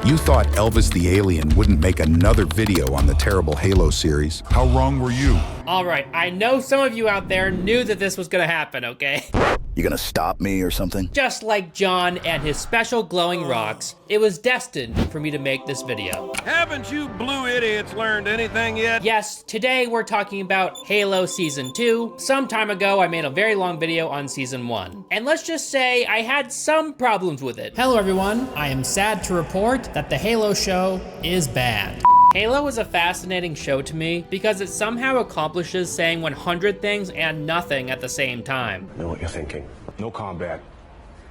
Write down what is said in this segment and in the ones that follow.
You thought Elvis the Alien wouldn't make another video on the terrible Halo series. How wrong were you? All right, I know some of you out there knew that this was gonna happen, okay? You gonna stop me or something? Just like John and his special glowing rocks, it was destined for me to make this video. Haven't you blue idiots learned anything yet? Yes, today we're talking about Halo Season 2. Some time ago, I made a very long video on Season 1. And let's just say I had some problems with it. Hello everyone, I am sad to report that the Halo show is bad. Halo is a fascinating show to me because it somehow accomplishes saying 100 things and nothing at the same time. I know what you're thinking. No combat.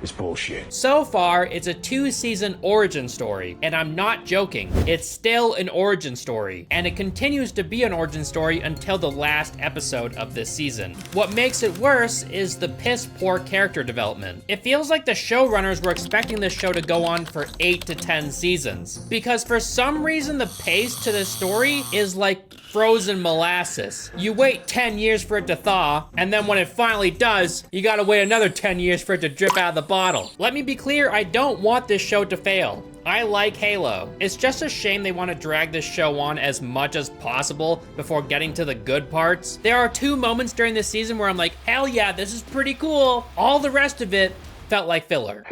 It's bullshit. So far, it's a 2-season origin story, and I'm not joking. It's still an origin story, and it continues to be an origin story until the last episode of this season. What makes it worse is the piss-poor character development. It feels like the showrunners were expecting this show to go on for 8 to 10 seasons, because for some reason the pace to this story is like frozen molasses. You wait 10 years for it to thaw, and then when it finally does, you gotta wait another 10 years for it to drip out of the bottle. Let me be clear, I don't want this show to fail. I like Halo. It's just a shame they want to drag this show on as much as possible before getting to the good parts. There are 2 moments during this season where I'm like, hell yeah, this is pretty cool. All the rest of it felt like filler.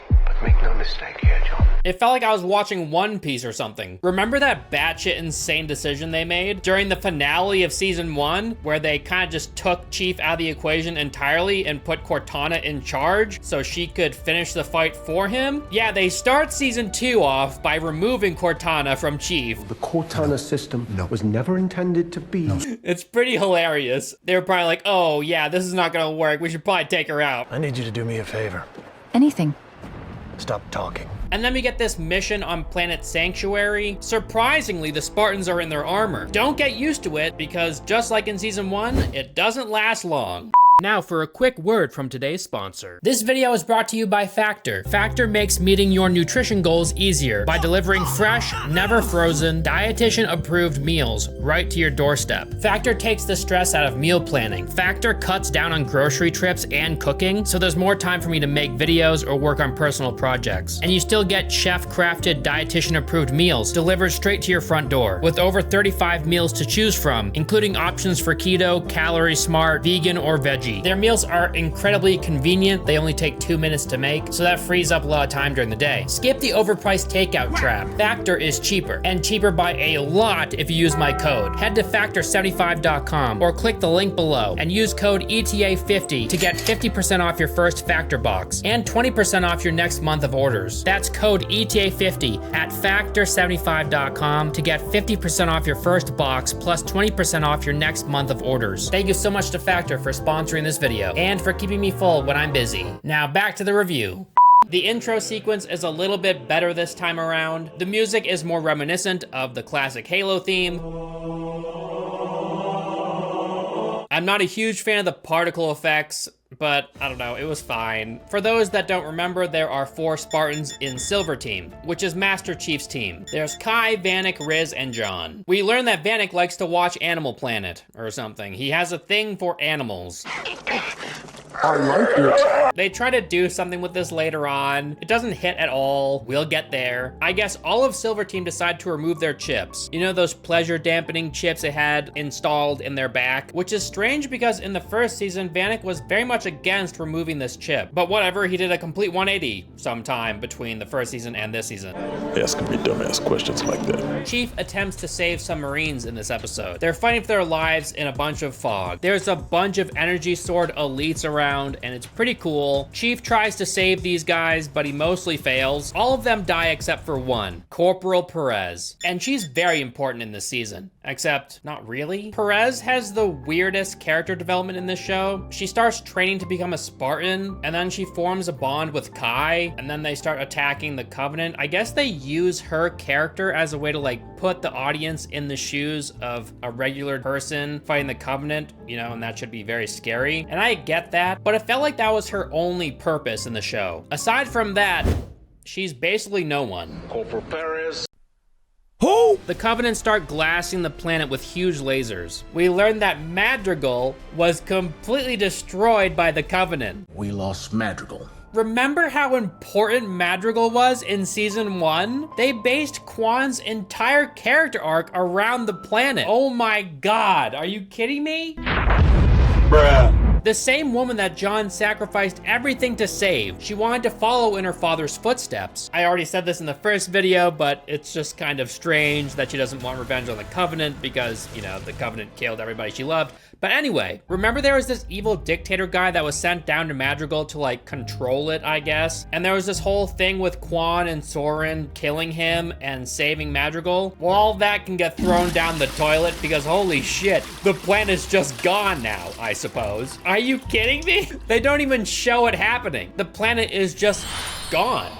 But make no mistake here, John. It felt like I was watching One Piece or something. Remember that batshit insane decision they made during the finale of Season 1, where they kind of just took Chief out of the equation entirely and put Cortana in charge so she could finish the fight for him? Yeah, they start Season 2 off by removing Cortana from Chief. The Cortana system was never intended to be. It's pretty hilarious. They were probably like, oh yeah, this is not gonna work. We should probably take her out. I need you to do me a favor. Anything. Stop talking. And then we get this mission on planet Sanctuary. Surprisingly, the Spartans are in their armor. Don't get used to it, because just like in Season 1, it doesn't last long. Now for a quick word from today's sponsor. This video is brought to you by Factor. Factor makes meeting your nutrition goals easier by delivering fresh, never frozen, dietitian-approved meals right to your doorstep. Factor takes the stress out of meal planning. Factor cuts down on grocery trips and cooking, so there's more time for me to make videos or work on personal projects. And you still get chef-crafted, dietitian-approved meals delivered straight to your front door, with over 35 meals to choose from, including options for keto, calorie smart, vegan, or veggie. Their meals are incredibly convenient. They only take 2 minutes to make, so that frees up a lot of time during the day. Skip the overpriced takeout trap. Factor is cheaper, and cheaper by a lot if you use my code. Head to factor75.com or click the link below and use code ETA50 to get 50% off your first Factor box and 20% off your next month of orders. That's code ETA50 at factor75.com to get 50% off your first box plus 20% off your next month of orders. Thank you so much to Factor for sponsoring this video and for keeping me full when I'm busy. Now back to the review. The intro sequence is a little bit better this time around. The music is more reminiscent of the classic Halo theme. I'm not a huge fan of the particle effects, but I don't know, it was fine. For those that don't remember, there are 4 Spartans in Silver Team, which is Master Chief's team. There's Kai, Vannak, Riz, and John. We learn that Vannak likes to watch Animal Planet or something. He has a thing for animals. I like it. They try to do something with this later on. It doesn't hit at all. We'll get there. I guess all of Silver Team decide to remove their chips. You know those pleasure dampening chips they had installed in their back? Which is strange because in the first season, Vannak was very much against removing this chip. But whatever, he did a complete 180 sometime between the first season and this season. Asking me dumbass questions like that. Chief attempts to save some Marines in this episode. They're fighting for their lives in a bunch of fog. There's a bunch of energy sword elites around, and it's pretty cool. Chief tries to save these guys, but he mostly fails. All of them die except for one, Corporal Perez. And she's very important in this season, except not really. Perez has the weirdest character development in this show. She starts training to become a Spartan, and then she forms a bond with Kai, and then they start attacking the Covenant. I guess they use her character as a way to like put the audience in the shoes of a regular person fighting the Covenant, you know, and that should be very scary. And I get that, but it felt like that was her only purpose in the show. Aside from that, she's basically no one. Corporal Perez. Who? The Covenant start glassing the planet with huge lasers. We learned that Madrigal was completely destroyed by the Covenant. We lost Madrigal. Remember how important Madrigal was in season 1? They based Kwan's entire character arc around the planet. Oh my God, are you kidding me? Bruh. The same woman that Jon sacrificed everything to save. She wanted to follow in her father's footsteps. I already said this in the first video, but it's just kind of strange that she doesn't want revenge on the Covenant because, you know, the Covenant killed everybody she loved. But anyway, remember there was this evil dictator guy that was sent down to Madrigal to like control it, I guess? And there was this whole thing with Kwan and Soren killing him and saving Madrigal. Well, all that can get thrown down the toilet because holy shit, the planet's just gone now, I suppose. Are you kidding me? They don't even show it happening. The planet is just gone.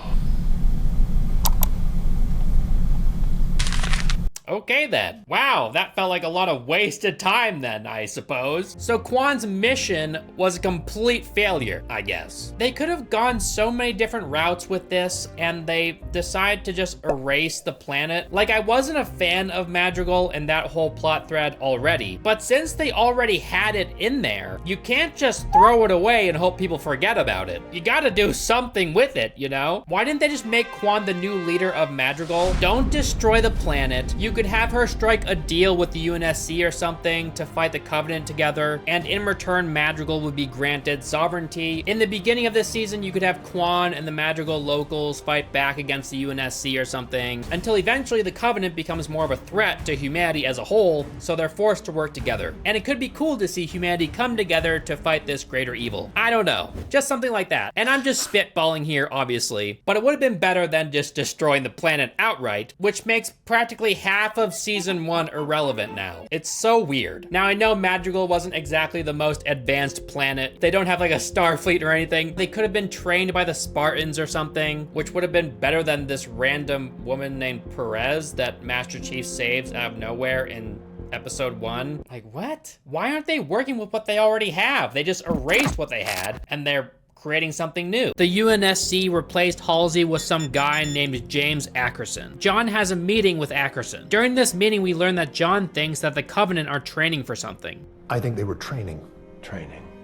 Okay then. Wow, that felt like a lot of wasted time then, I suppose. So Kwan's mission was a complete failure, I guess. They could have gone so many different routes with this, and they decided to just erase the planet. Like, I wasn't a fan of Madrigal and that whole plot thread already, but since they already had it in there, you can't just throw it away and hope people forget about it. You gotta do something with it, you know? Why didn't they just make Kwan the new leader of Madrigal? Don't destroy the planet. You could have her strike a deal with the UNSC or something to fight the Covenant together, and in return, Madrigal would be granted sovereignty. In the beginning of this season, you could have Kwan and the Madrigal locals fight back against the UNSC or something, until eventually the Covenant becomes more of a threat to humanity as a whole, so they're forced to work together. And it could be cool to see humanity come together to fight this greater evil. I don't know, just something like that. And I'm just spitballing here, obviously, but it would have been better than just destroying the planet outright, which makes practically half of season 1 irrelevant now. It's so weird. Now I know Madrigal wasn't exactly the most advanced planet. They don't have like a star fleet or anything. They could have been trained by the Spartans or something, which would have been better than this random woman named Perez that Master Chief saves out of nowhere in episode 1. Like, what? Why aren't they working with what they already have? They just erased what they had and they're creating something new. The UNSC replaced Halsey with some guy named James Ackerson. Jon has a meeting with Ackerson. During this meeting, we learn that Jon thinks that the Covenant are training for something. I think they were training.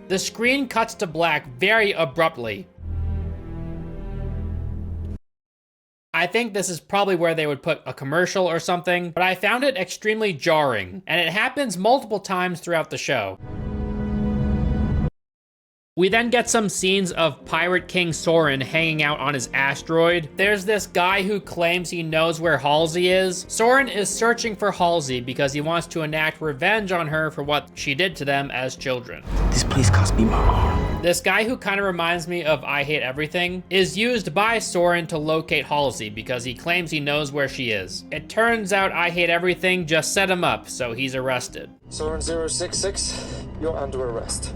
The screen cuts to black very abruptly. I think this is probably where they would put a commercial or something, but I found it extremely jarring, and it happens multiple times throughout the show. We then get some scenes of Pirate King Soren hanging out on his asteroid. There's this guy who claims he knows where Halsey is. Soren is searching for Halsey because he wants to enact revenge on her for what she did to them as children. This place cost me my arm. This guy who kind of reminds me of I Hate Everything is used by Soren to locate Halsey because he claims he knows where she is. It turns out I Hate Everything just set him up, so he's arrested. Soren 066, you're under arrest.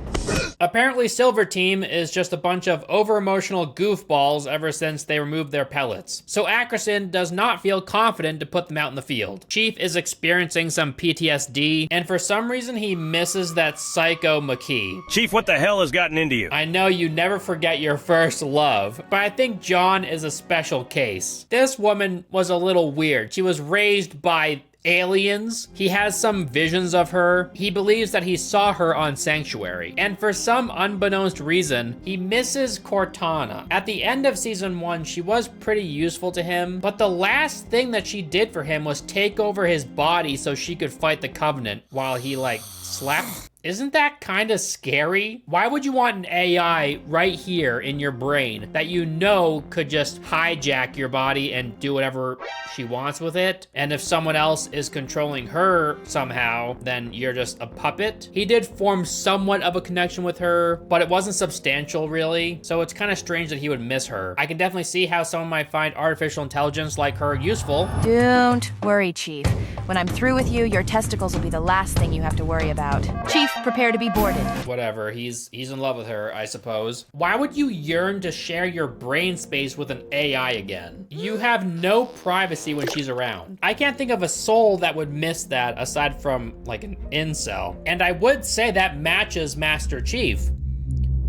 Apparently Silver Team is just a bunch of over-emotional goofballs ever since they removed their pellets. So Ackerson does not feel confident to put them out in the field. Chief is experiencing some PTSD, and for some reason he misses that psycho Makee. Chief, what the hell has gotten into you? I know you never forget your first love, but I think Jon is a special case. This woman was a little weird. She was raised by aliens. He has some visions of her. He believes that he saw her on Sanctuary. And for some unbeknownst reason, he misses Cortana. At the end of season 1, she was pretty useful to him, but the last thing that she did for him was take over his body so she could fight the Covenant while he like slapped. Isn't that kind of scary? Why would you want an AI right here in your brain that you know could just hijack your body and do whatever she wants with it? And if someone else is controlling her somehow, then you're just a puppet? He did form somewhat of a connection with her, but it wasn't substantial really. So it's kind of strange that he would miss her. I can definitely see how someone might find artificial intelligence like her useful. Don't worry, Chief. When I'm through with you, your testicles will be the last thing you have to worry about. Chief, prepare to be boarded. Whatever, he's in love with her, I suppose. Why would you yearn to share your brain space with an AI again? You have no privacy when she's around. I can't think of a soul that would miss that aside from like an incel. And I would say that matches Master Chief,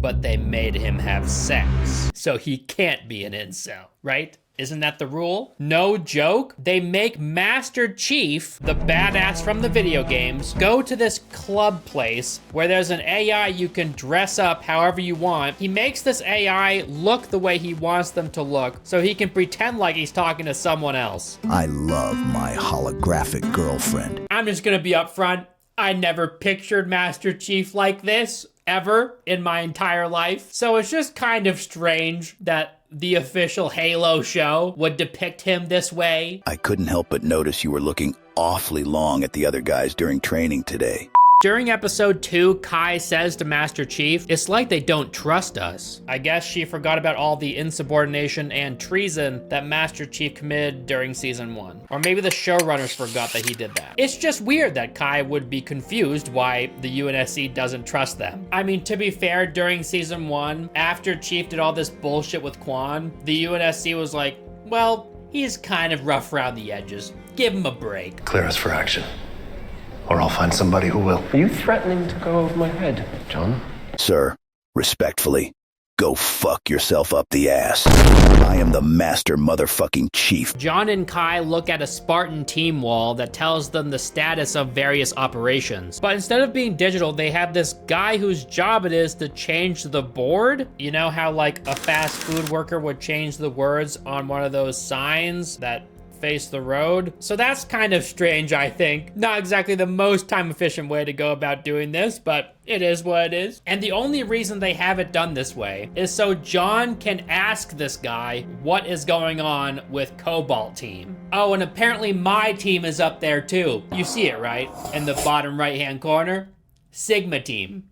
but they made him have sex, so he can't be an incel, right? Isn't that the rule? No joke. They make Master Chief, the badass from the video games, go to this club place where there's an AI you can dress up however you want. He makes this AI look the way he wants them to look so he can pretend like he's talking to someone else. I love my holographic girlfriend. I'm just gonna be upfront. I never pictured Master Chief like this, ever, in my entire life. So it's just kind of strange that the official Halo show would depict him this way. I couldn't help but notice you were looking awfully long at the other guys during training today. During episode 2, Keyes says to Master Chief, "It's like they don't trust us." I guess she forgot about all the insubordination and treason that Master Chief committed during season 1. Or maybe the showrunners forgot that he did that. It's just weird that Keyes would be confused why the UNSC doesn't trust them. I mean, to be fair, during season 1, after Chief did all this bullshit with Kwan, the UNSC was like, well, he's kind of rough around the edges. Give him a break. Clear us for action. Or I'll find somebody who will. Are you threatening to go over my head, John? Sir, respectfully, go fuck yourself up the ass. I am the master motherfucking chief. John and Keyes look at a Spartan team wall that tells them the status of various operations. But instead of being digital, they have this guy whose job it is to change the board. You know how like a fast food worker would change the words on one of those signs that face the road? So that's kind of strange, I think. Not exactly the most time efficient way to go about doing this, but it is what it is. And the only reason they have it done this way is so John can ask this guy what is going on with Cobalt team. Oh, and apparently my team is up there too. You see it, right? In the bottom right-hand corner? Sigma team.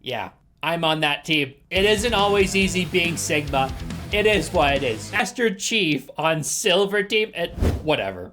Yeah, I'm on that team. It isn't always easy being Sigma. It is what it is. Master Chief on Silver team, whatever.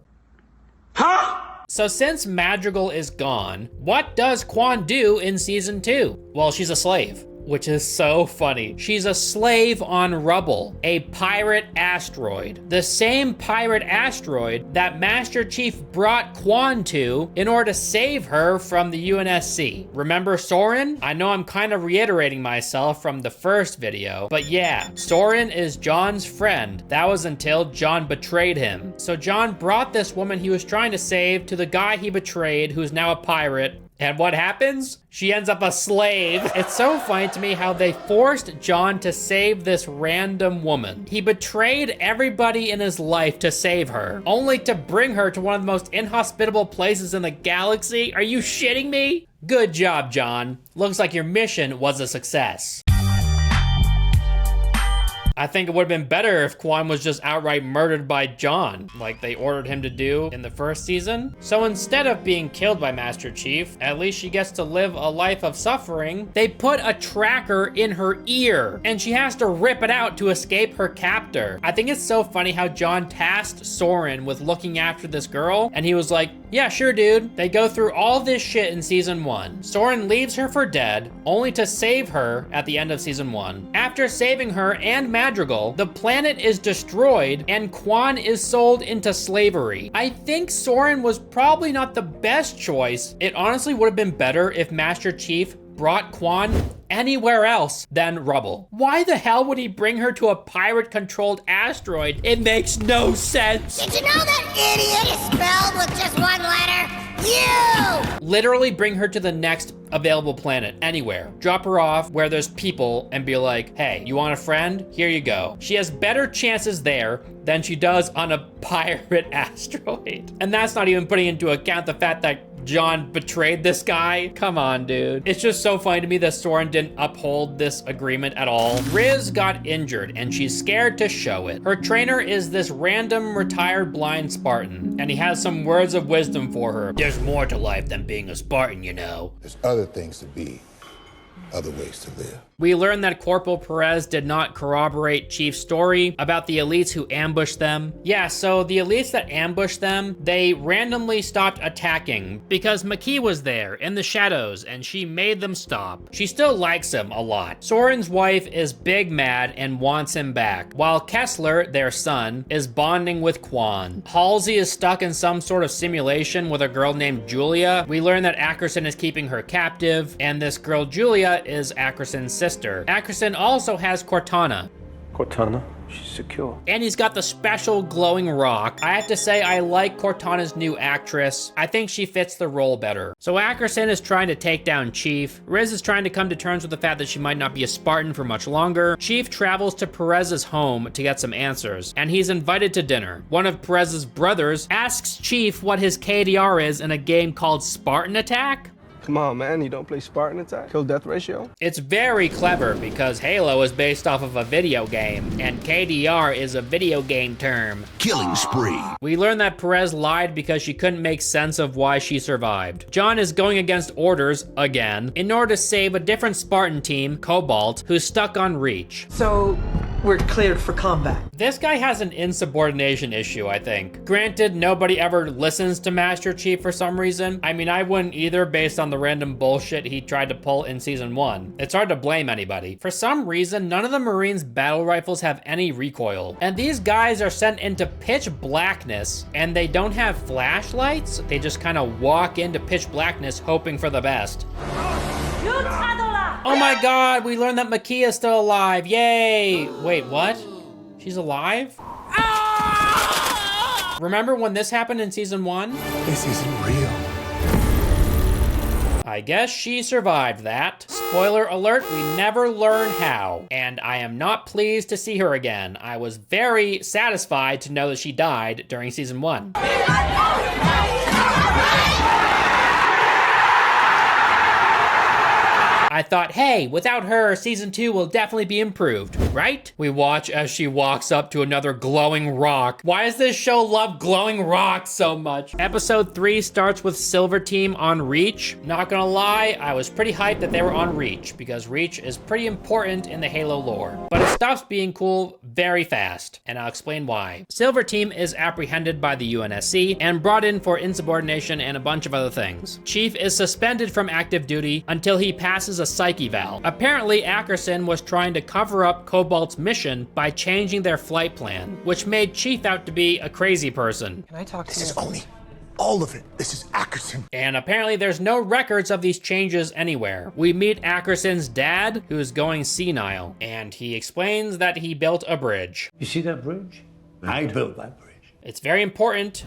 Huh? So since Madrigal is gone, what does Kwan do in season 2? Well, she's a slave, which is so funny. She's a slave on Rubble, a pirate asteroid. The same pirate asteroid that Master Chief brought Kwan to in order to save her from the UNSC. Remember Soren? I know I'm kind of reiterating myself from the first video, but yeah, Soren is John's friend. That was until John betrayed him. So John brought this woman he was trying to save to the guy he betrayed, who's now a pirate. And what happens? She ends up a slave. It's so funny to me how they forced John to save this random woman. He betrayed everybody in his life to save her, only to bring her to one of the most inhospitable places in the galaxy. Are you shitting me? Good job, John. Looks like your mission was a success. I think it would have been better if Kwan was just outright murdered by John, like they ordered him to do in the first season. So instead of being killed by Master Chief, at least she gets to live a life of suffering. They put a tracker in her ear, and she has to rip it out to escape her captor. I think it's so funny how John tasked Soren with looking after this girl, and he was like, yeah, sure, dude. They go through all this shit in season 1. Soren leaves her for dead, only to save her at the end of season 1. After saving her and Madrigal, the planet is destroyed and Kwan is sold into slavery. I think Soren was probably not the best choice. It honestly would have been better if Master Chief brought Kwan anywhere else than Rubble. Why the hell would he bring her to a pirate-controlled asteroid? It makes no sense. Did you know that idiot is spelled with just one letter? You! Literally bring her to the next available planet, anywhere. Drop her off where there's people and be like, hey, you want a friend? Here you go. She has better chances there than she does on a pirate asteroid. And that's not even putting into account the fact that John betrayed this guy. Come on, dude. It's just so funny to me that Soren didn't uphold this agreement at all. Riz got injured and she's scared to show it. Her trainer is this random retired blind Spartan, and he has some words of wisdom for her. There's more to life than being a Spartan, you know. There's other things to be, other ways to live. We learned that Corporal Perez did not corroborate Chief's story about the elites who ambushed them. Yeah, so the elites that ambushed them, they randomly stopped attacking because Makee was there in the shadows and she made them stop. She still likes him a lot. Soren's wife is big mad and wants him back, while Kessler, their son, is bonding with Kwan. Halsey is stuck in some sort of simulation with a girl named Julia. We learn that Ackerson is keeping her captive, and this girl Julia is Ackerson's sister. Ackerson also has Cortana. Cortana, she's secure. And he's got the special glowing rock. I have to say, I like Cortana's new actress. I think she fits the role better. So Ackerson is trying to take down Chief. Riz is trying to come to terms with the fact that she might not be a Spartan for much longer. Chief travels to Perez's home to get some answers, and he's invited to dinner. One of Perez's brothers asks Chief what his KDR is in a game called Spartan Attack. Come on, man, you don't play Spartan Attack? Kill death ratio? It's very clever because Halo is based off of a video game, and KDR is a video game term. Killing spree. We learn that Perez lied because she couldn't make sense of why she survived. John is going against orders, again, in order to save a different Spartan team, Cobalt, who's stuck on Reach. So, we're cleared for combat. This guy has an insubordination issue, I think. Granted, nobody ever listens to Master Chief for some reason. I mean, I wouldn't either based on the random bullshit he tried to pull in season 1. It's hard to blame anybody. For some reason, none of the Marines' battle rifles have any recoil. And these guys are sent into pitch blackness, and they don't have flashlights. They just kind of walk into pitch blackness hoping for the best. Oh my god, we learned that Makee is still alive. Yay! Wait, what? She's alive? Remember when this happened in season 1? This isn't real. I guess she survived that. Spoiler alert, we never learn how. And I am not pleased to see her again. I was very satisfied to know that she died during season 1. I thought, hey, without her, season 2 will definitely be improved, right? We watch as she walks up to another glowing rock. Why does this show love glowing rocks so much? Episode 3 starts with Silver Team on Reach. Not gonna lie, I was pretty hyped that they were on Reach because Reach is pretty important in the Halo lore. But it stops being cool very fast, and I'll explain why. Silver Team is apprehended by the UNSC and brought in for insubordination and a bunch of other things. Chief is suspended from active duty until he passes a psyche valve. Apparently, Ackerson was trying to cover up Cobalt's mission by changing their flight plan, which made Chief out to be a crazy person. Can I talk to you? This is only all of it. This is Ackerson. And apparently there's no records of these changes anywhere. We meet Ackerson's dad, who's going senile, and he explains that he built a bridge. You see that bridge? I built that bridge. It's very important.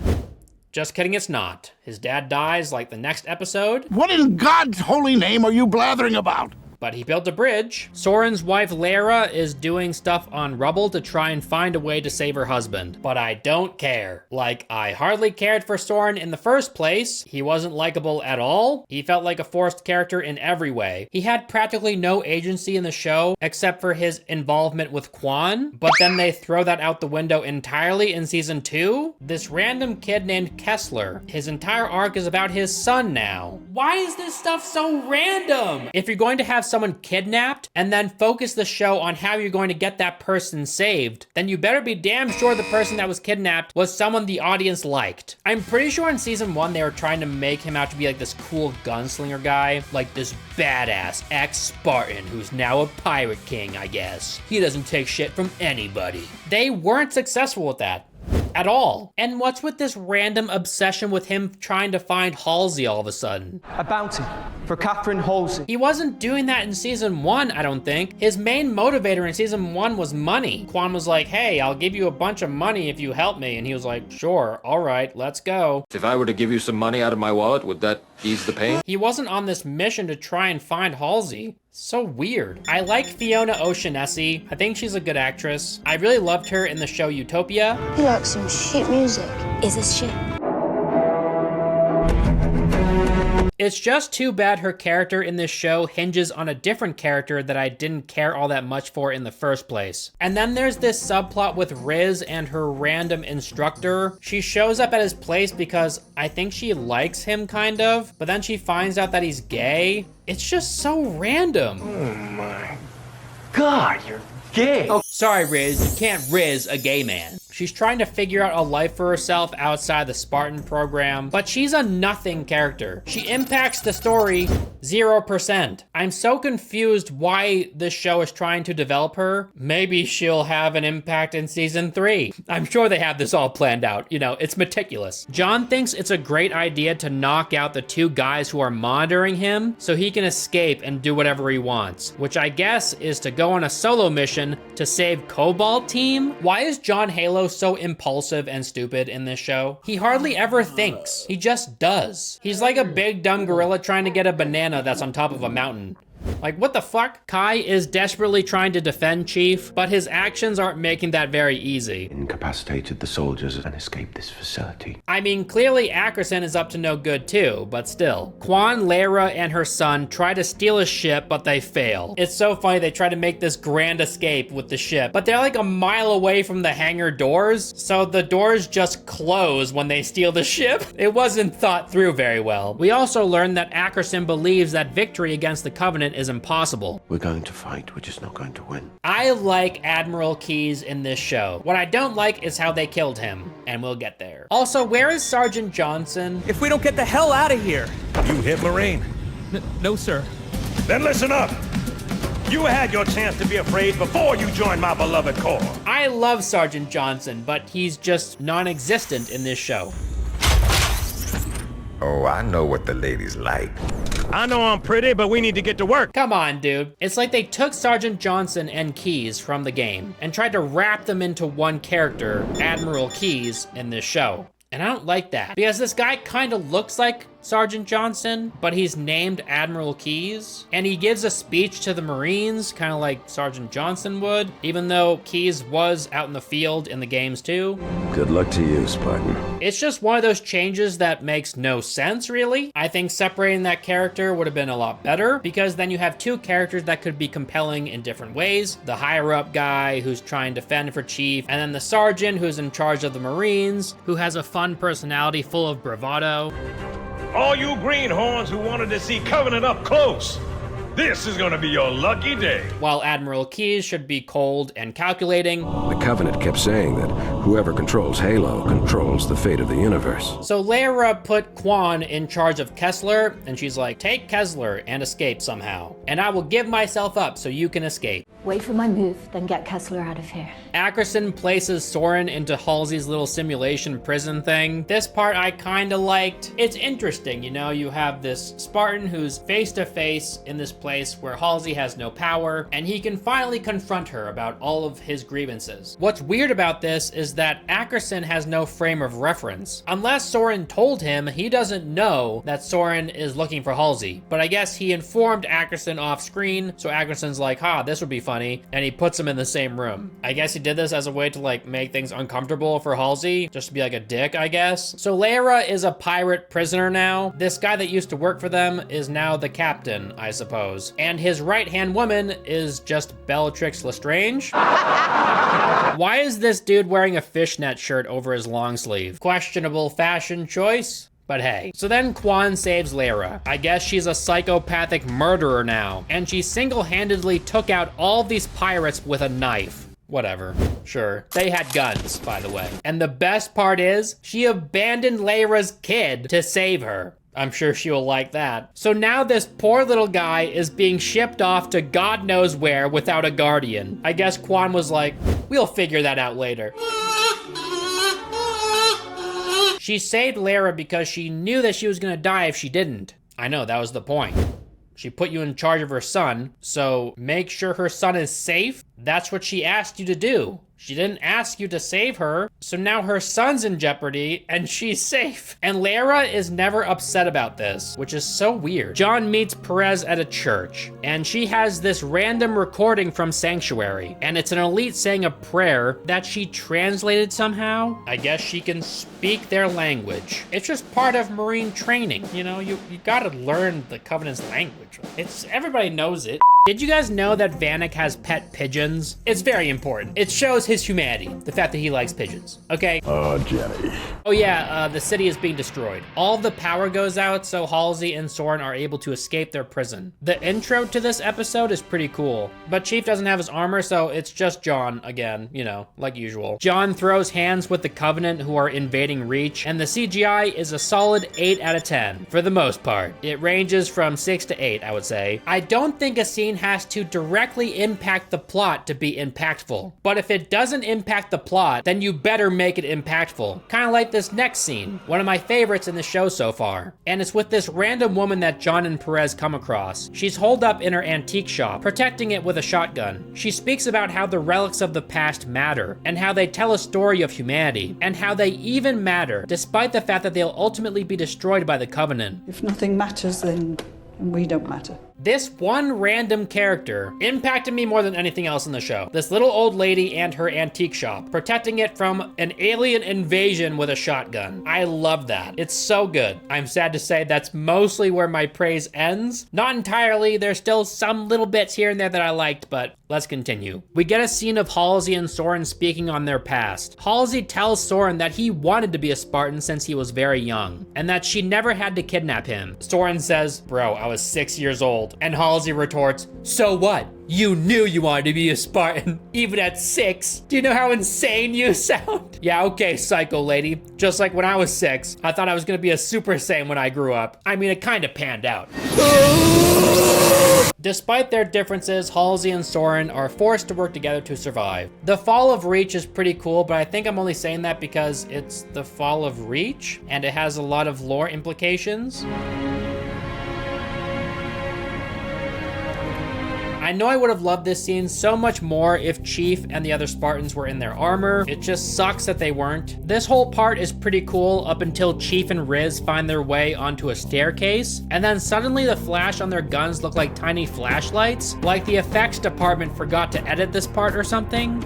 Just kidding, it's not. His dad dies like the next episode. What in God's holy name are you blathering about? But he built a bridge. Soren's wife, Laera, is doing stuff on Rubble to try and find a way to save her husband. But I don't care. Like, I hardly cared for Soren in the first place. He wasn't likable at all. He felt like a forced character in every way. He had practically no agency in the show, except for his involvement with Kwan. But then they throw that out the window entirely in season 2? This random kid named Kessler. His entire arc is about his son now. Why is this stuff so random? If you're going to have someone kidnapped and then focus the show on how you're going to get that person saved, then you better be damn sure the person that was kidnapped was someone the audience liked. I'm pretty sure in season 1 they were trying to make him out to be like this cool gunslinger guy, like this badass ex-Spartan who's now a pirate king, I guess. He doesn't take shit from anybody. They weren't successful with that. At all. And what's with this random obsession with him trying to find Halsey all of a sudden? A bounty for Catherine Halsey. He wasn't doing that in season 1, I don't think. His main motivator in season 1 was money. Kwan was like, hey, I'll give you a bunch of money if you help me. And he was like, sure, all right, let's go. If I were to give you some money out of my wallet, would that ease the pain? He wasn't on this mission to try and find Halsey. So weird. I like Fiona O'Shaughnessy. I think she's a good actress. I really loved her in the show Utopia. You like some shit music. Is this shit? It's just too bad her character in this show hinges on a different character that I didn't care all that much for in the first place. And then there's this subplot with Riz and her random instructor. She shows up at his place because I think she likes him, kind of, but then she finds out that he's gay. It's just so random. Oh my God, you're gay. Oh, sorry, Riz, you can't Riz a gay man. She's She's trying to figure out a life for herself outside the Spartan program, but she's a nothing character. She impacts the story 0%. I'm so confused why this show is trying to develop her. Maybe she'll have an impact in season 3. I'm sure they have this all planned out. You know, it's meticulous. John thinks it's a great idea to knock out the 2 guys who are monitoring him so he can escape and do whatever he wants, which I guess is to go on a solo mission to save Cobalt team. Why is John Halo so impulsive and stupid in this show? He hardly ever thinks. He just does. He's like a big dumb gorilla trying to get a banana that's on top of a mountain. Like, what the fuck? Keyes is desperately trying to defend Chief, but his actions aren't making that very easy. Incapacitated the soldiers and escaped this facility. I mean, clearly Ackerson is up to no good too, but still. Kwan, Laera, and her son try to steal a ship, but they fail. It's so funny, they try to make this grand escape with the ship, but they're like a mile away from the hangar doors, so the doors just close when they steal the ship. It wasn't thought through very well. We also learned that Ackerson believes that victory against the Covenant is impossible. We're going to fight, we're just not going to win. I like Admiral Keyes in this show. What I don't like is how they killed him, and we'll get there. Also, where is Sergeant Johnson? If we don't get the hell out of here. You hit Marine? No, sir. Then listen up. You had your chance to be afraid before you joined my beloved Corps. I love Sergeant Johnson, but he's just non-existent in this show. Oh, I know what the ladies like. I know I'm pretty, but we need to get to work. Come on, dude. It's like they took Sergeant Johnson and Keyes from the game and tried to wrap them into one character, Admiral Keyes, in this show. And I don't like that, because this guy kind of looks like Sergeant Johnson, but he's named Admiral Keyes, and he gives a speech to the Marines, kind of like Sergeant Johnson would, even though Keyes was out in the field in the games too. Good luck to you, Spartan. It's just one of those changes that makes no sense, really. I think separating that character would have been a lot better, because then you have 2 characters that could be compelling in different ways. The higher up guy who's trying to fend for Chief, and then the sergeant who's in charge of the Marines, who has a fun personality full of bravado. All you greenhorns who wanted to see Covenant up close, this is gonna be your lucky day. While Admiral Keyes should be cold and calculating. The Covenant kept saying that whoever controls Halo controls the fate of the universe. So Laera put Kwan in charge of Kessler, and she's like, take Kessler and escape somehow. And I will give myself up so you can escape. Wait for my move, then get Kessler out of here. Ackerson places Soren into Halsey's little simulation prison thing. This part I kinda liked. It's interesting, you know, you have this Spartan who's face to face in this place where Halsey has no power, and he can finally confront her about all of his grievances. What's weird about this is that Ackerson has no frame of reference. Unless Soren told him, he doesn't know that Soren is looking for Halsey. But I guess he informed Ackerson off screen, so Ackerson's like, this would be funny, and he puts him in the same room. I guess he did this as a way to like make things uncomfortable for Halsey, just to be like a dick, I guess. So Laera is a pirate prisoner now. This guy that used to work for them is now the captain, I suppose. And his right-hand woman is just Bellatrix Lestrange. Why is this dude wearing a fishnet shirt over his long sleeve? Questionable fashion choice? But hey. So then Kwan saves Laera. I guess she's a psychopathic murderer now, and she single-handedly took out all these pirates with a knife. Whatever, sure. They had guns, by the way. And the best part is, she abandoned Laera's kid to save her. I'm sure she will like that. So now this poor little guy is being shipped off to God knows where without a guardian. I guess Kwan was like, we'll figure that out later. She saved Laera because she knew that she was gonna die if she didn't. I know, that was the point. She put you in charge of her son, so make sure her son is safe. That's what she asked you to do. She didn't ask you to save her, so now her son's in jeopardy and she's safe. And Laera is never upset about this, which is so weird. John meets Perez at a church, and she has this random recording from Sanctuary, and it's an elite saying a prayer that she translated somehow. I guess she can speak their language. It's just part of Marine training, you know? You gotta learn the Covenant's language. Everybody knows it. Did you guys know that Vannak has pet pigeons? It's very important. It shows his humanity, the fact that he likes pigeons, okay? Jenny. Oh yeah, the city is being destroyed. All the power goes out, so Halsey and Soren are able to escape their prison. The intro to this episode is pretty cool, but Chief doesn't have his armor, so it's just John again, you know, like usual. John throws hands with the Covenant who are invading Reach, and the CGI is a solid 8 out of 10, for the most part. It ranges from 6 to 8, I would say. I don't think a scene has to directly impact the plot to be impactful, but if it doesn't impact the plot, then you better make it impactful. Kind of like this next scene, one of my favorites in the show so far. And it's with this random woman that John and Perez come across. She's holed up in her antique shop, protecting it with a shotgun. She speaks about how the relics of the past matter, and how they tell a story of humanity, and how they even matter, despite the fact that they'll ultimately be destroyed by the Covenant. If nothing matters, then we don't matter. This one random character impacted me more than anything else in the show. This little old lady and her antique shop, protecting it from an alien invasion with a shotgun. I love that. It's so good. I'm sad to say that's mostly where my praise ends. Not entirely, there's still some little bits here and there that I liked, but let's continue. We get a scene of Halsey and Soren speaking on their past. Halsey tells Soren that he wanted to be a Spartan since he was very young, and that she never had to kidnap him. Soren says, "Bro, I was 6 years old." And Halsey retorts, "So what? You knew you wanted to be a Spartan, even at 6. Do you know how insane you sound?" Yeah, okay, psycho lady. Just like when I was 6, I thought I was gonna be a Super Saiyan when I grew up. I mean, it kinda panned out. Despite their differences, Halsey and Soren are forced to work together to survive. The fall of Reach is pretty cool, but I think I'm only saying that because it's the fall of Reach, and it has a lot of lore implications. I know I would have loved this scene so much more if Chief and the other Spartans were in their armor. It just sucks that they weren't. This whole part is pretty cool up until Chief and Riz find their way onto a staircase, and then suddenly the flash on their guns look like tiny flashlights, like the effects department forgot to edit this part or something.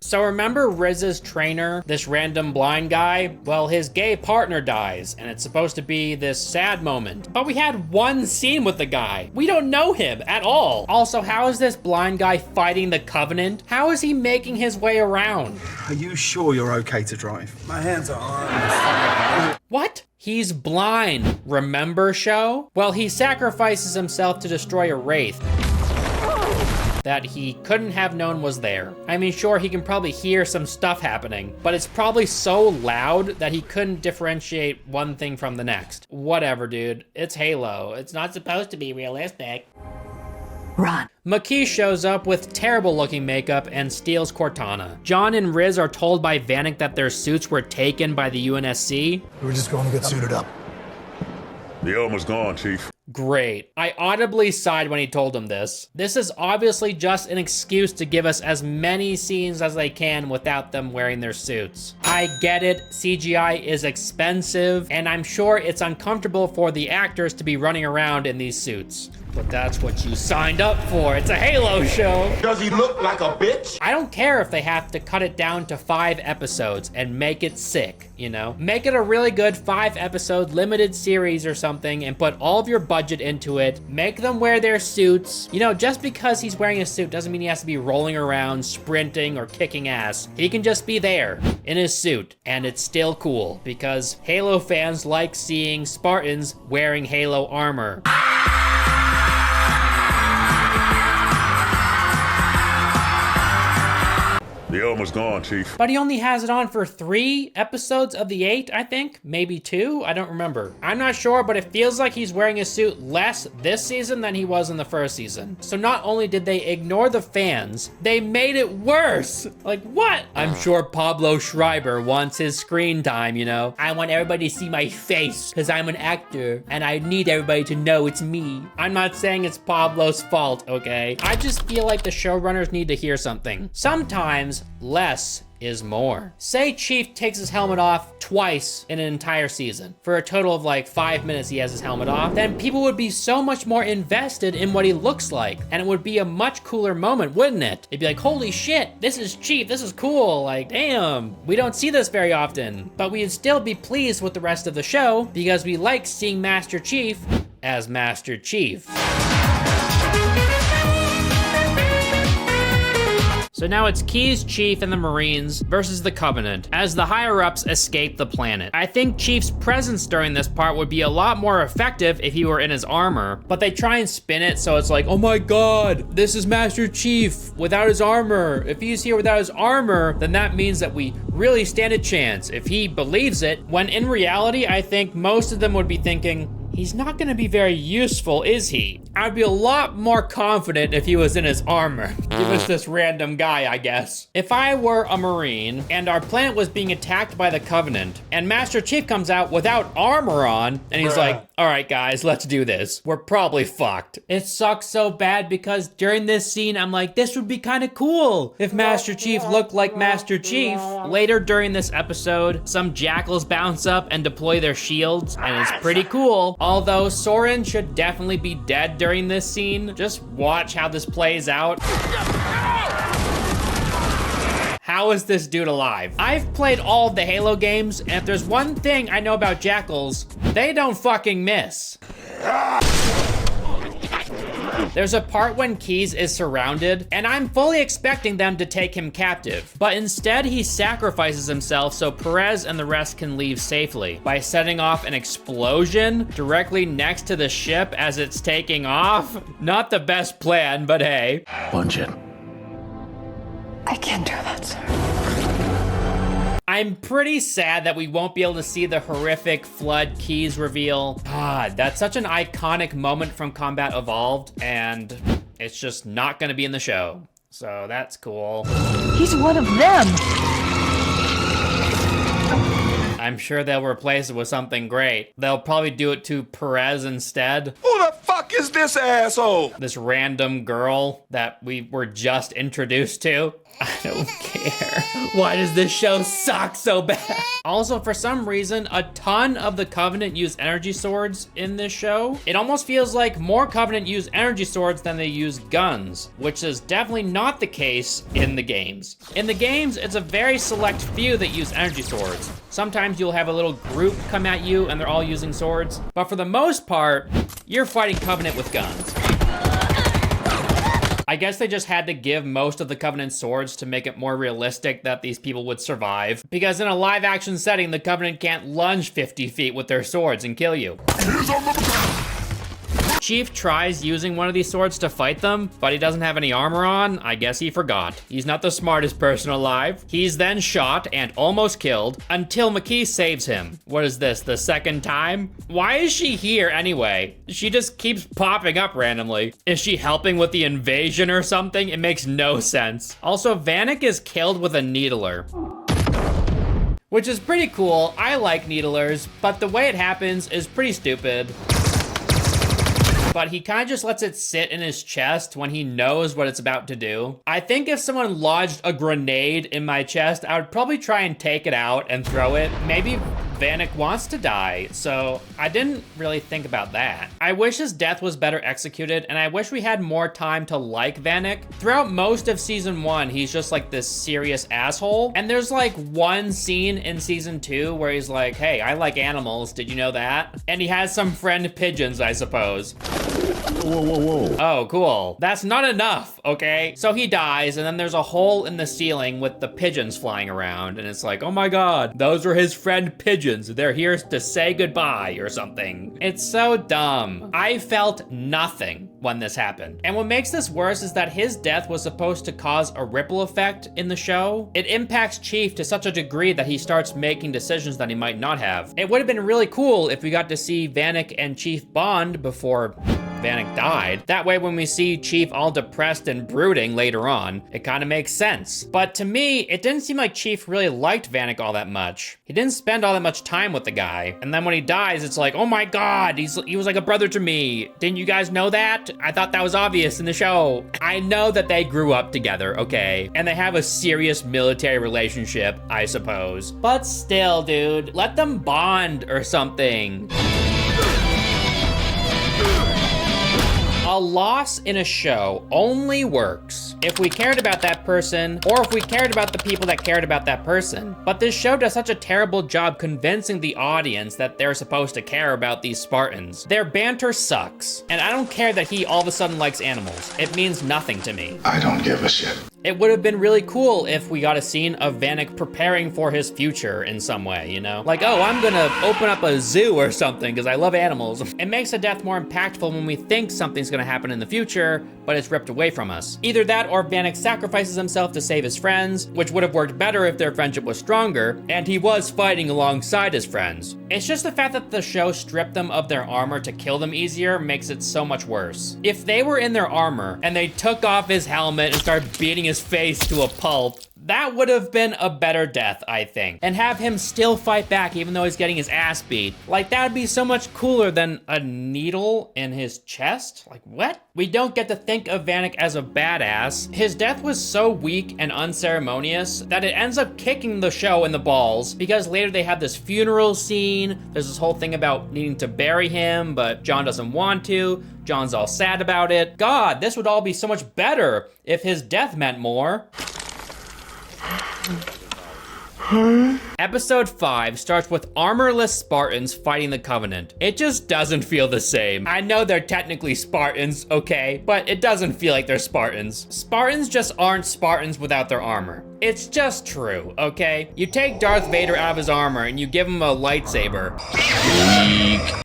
So remember Riz's trainer, this random blind guy? Well, his gay partner dies, and it's supposed to be this sad moment. But we had one scene with the guy. We don't know him at all. Also, how is this blind guy fighting the Covenant? How is he making his way around? Are you sure you're okay to drive? My hands are on. What? He's blind. Remember, show? Well, he sacrifices himself to destroy a wraith that he couldn't have known was there. I mean, sure, he can probably hear some stuff happening, but it's probably so loud that he couldn't differentiate one thing from the next. Whatever, dude. It's Halo. It's not supposed to be realistic. Run. Makee shows up with terrible looking makeup and steals Cortana. John and Riz are told by Vannak that their suits were taken by the UNSC. We were just going to get suited up. The armor's gone, Chief. Great. I audibly sighed when he told him this. This is obviously just an excuse to give us as many scenes as they can without them wearing their suits. I get it, CGI is expensive, and I'm sure it's uncomfortable for the actors to be running around in these suits. But that's what you signed up for. It's a Halo show. Does he look like a bitch? I don't care if they have to cut it down to 5 episodes and make it sick, you know? Make it a really good 5-episode limited series or something and put all of your budget into it. Make them wear their suits. You know, just because he's wearing a suit doesn't mean he has to be rolling around, sprinting, or kicking ass. He can just be there in his suit, and it's still cool because Halo fans like seeing Spartans wearing Halo armor. The armor's gone, Chief. But he only has it on for 3 episodes of the 8, I think. Maybe 2, I don't remember. I'm not sure, but it feels like he's wearing his suit less this season than he was in the first season. So not only did they ignore the fans, they made it worse. Like, what? I'm sure Pablo Schreiber wants his screen time, you know? I want everybody to see my face, because I'm an actor, and I need everybody to know it's me. I'm not saying it's Pablo's fault, okay? I just feel like the showrunners need to hear something. Sometimes less is more. Say Chief takes his helmet off twice in an entire season. For a total of like 5 minutes he has his helmet off, then people would be so much more invested in what he looks like, and it would be a much cooler moment, wouldn't it? It'd be like, holy shit, this is Chief, this is cool, like, damn, we don't see this very often. But we'd still be pleased with the rest of the show because we like seeing Master Chief as Master Chief. So now it's Keyes, Chief, and the Marines versus the Covenant as the higher-ups escape the planet. I think Chief's presence during this part would be a lot more effective if he were in his armor, but they try and spin it so it's like, oh my god, this is Master Chief without his armor. If he's here without his armor, then that means that we really stand a chance if he believes it, when in reality, I think most of them would be thinking, he's not gonna be very useful, is he? I'd be a lot more confident if he was in his armor. He was this random guy, I guess. If I were a Marine and our planet was being attacked by the Covenant and Master Chief comes out without armor on and he's like, all right guys, let's do this. We're probably fucked. It sucks so bad because during this scene, I'm like, this would be kind of cool if Master Chief looked like Master Chief. Later during this episode, some jackals bounce up and deploy their shields and it's pretty cool. Although Soren should definitely be dead during this scene. Just watch how this plays out. How is this dude alive? I've played all of the Halo games, and if there's one thing I know about jackals, they don't fucking miss. There's a part when Keyes is surrounded, and I'm fully expecting them to take him captive. But instead, he sacrifices himself so Perez and the rest can leave safely by setting off an explosion directly next to the ship as it's taking off. Not the best plan, but hey. Punch it. I can't do that, sir. I'm pretty sad that we won't be able to see the horrific Flood Keyes reveal. God, that's such an iconic moment from Combat Evolved, and it's just not gonna be in the show. So that's cool. He's one of them. I'm sure they'll replace it with something great. They'll probably do it to Perez instead. Who the fuck is this asshole? This random girl that we were just introduced to. I don't care. Why does this show suck so bad? Also, for some reason, a ton of the Covenant use energy swords in this show. It almost feels like more Covenant use energy swords than they use guns, which is definitely not the case in the games. In the games, it's a very select few that use energy swords. Sometimes you'll have a little group come at you and they're all using swords, but for the most part, you're fighting Covenant with guns. I guess they just had to give most of the Covenant swords to make it more realistic that these people would survive. Because in a live action setting, the Covenant can't lunge 50 feet with their swords and kill you. Chief tries using one of these swords to fight them, but he doesn't have any armor on. I guess he forgot. He's not the smartest person alive. He's then shot and almost killed until Makee saves him. What is this, the second time? Why is she here anyway? She just keeps popping up randomly. Is she helping with the invasion or something? It makes no sense. Also, Vannak is killed with a needler, which is pretty cool. I like needlers, but the way it happens is pretty stupid. But he kind of just lets it sit in his chest when he knows what it's about to do. I think if someone lodged a grenade in my chest, I would probably try and take it out and throw it. Maybe Vannak wants to die, so I didn't really think about that. I wish his death was better executed, and I wish we had more time to like Vannak. Throughout most of season 1, he's just like this serious asshole, and there's like one scene in season 2 where he's like, hey, I like animals, did you know that? And he has some friend pigeons, I suppose. Whoa, whoa, whoa. Oh, cool. That's not enough, okay? So he dies, and then there's a hole in the ceiling with the pigeons flying around, and it's like, oh my god, those are his friend pigeons. They're here to say goodbye or something. It's so dumb. I felt nothing when this happened. And what makes this worse is that his death was supposed to cause a ripple effect in the show. It impacts Chief to such a degree that he starts making decisions that he might not have. It would have been really cool if we got to see Vannak and Chief bond before Vannak died. That way, when we see Chief all depressed and brooding later on, it kind of makes sense. But to me, it didn't seem like Chief really liked Vannak all that much. He didn't spend all that much time with the guy. And then when he dies, it's like, oh my god, he was like a brother to me. Didn't you guys know that? I thought that was obvious in the show. I know that they grew up together, okay? And they have a serious military relationship, I suppose. But still, dude, let them bond or something. A loss in a show only works if we cared about that person, or if we cared about the people that cared about that person. But this show does such a terrible job convincing the audience that they're supposed to care about these Spartans. Their banter sucks, and I don't care that he all of a sudden likes animals. It means nothing to me. I don't give a shit. It would have been really cool if we got a scene of Vannak preparing for his future in some way, you know? Like, oh, I'm gonna open up a zoo or something because I love animals. It makes a death more impactful when we think something's gonna happen in the future, but it's ripped away from us. Either that or Vannak sacrifices himself to save his friends, which would have worked better if their friendship was stronger, and he was fighting alongside his friends. It's just the fact that the show stripped them of their armor to kill them easier makes it so much worse. If they were in their armor and they took off his helmet and started beating his face to a pulp, that would have been a better death, I think. And have him still fight back even though he's getting his ass beat. Like, that would be so much cooler than a needle in his chest? Like, what? We don't get to think of Vannak as a badass. His death was so weak and unceremonious that it ends up kicking the show in the balls, because later they have this funeral scene. There's this whole thing about needing to bury him, but John doesn't want to. John's all sad about it. God, this would all be so much better if his death meant more. Episode 5 starts with armorless Spartans fighting the Covenant. It just doesn't feel the same. I know they're technically Spartans, okay, but it doesn't feel like they're Spartans. Spartans just aren't Spartans without their armor. It's just true, okay? You take Darth Vader out of his armor and you give him a lightsaber.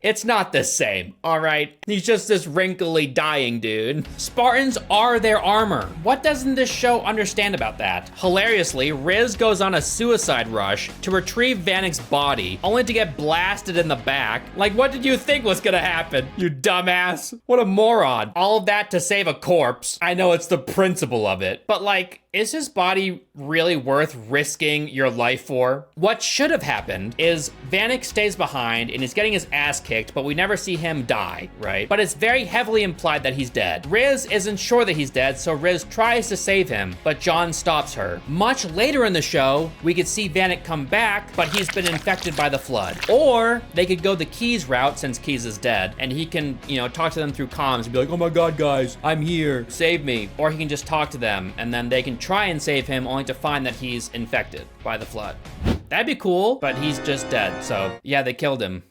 It's not the same, all right? He's just this wrinkly dying dude. Spartans are their armor. What doesn't this show understand about that? Hilariously, Riz goes on a suicide rush to retrieve Vannak's body, only to get blasted in the back. Like, what did you think was gonna happen, you dumbass? What a moron. All of that to save a corpse. I know it's the principle of it, but like, is his body really worth risking your life for? What should have happened is Vannak stays behind and is getting his ass kicked, but we never see him die, right? But it's very heavily implied that he's dead. Riz isn't sure that he's dead, so Riz tries to save him, but John stops her. Much later in the show, we could see Vannak come back, but he's been infected by the flood. Or they could go the Keyes route, since Keyes is dead, and he can, you know, talk to them through comms and be like, oh my God, guys, I'm here, save me. Or he can just talk to them, and then they can try and save him, only to find that he's infected by the flood. That'd be cool, but he's just dead, so yeah, they killed him.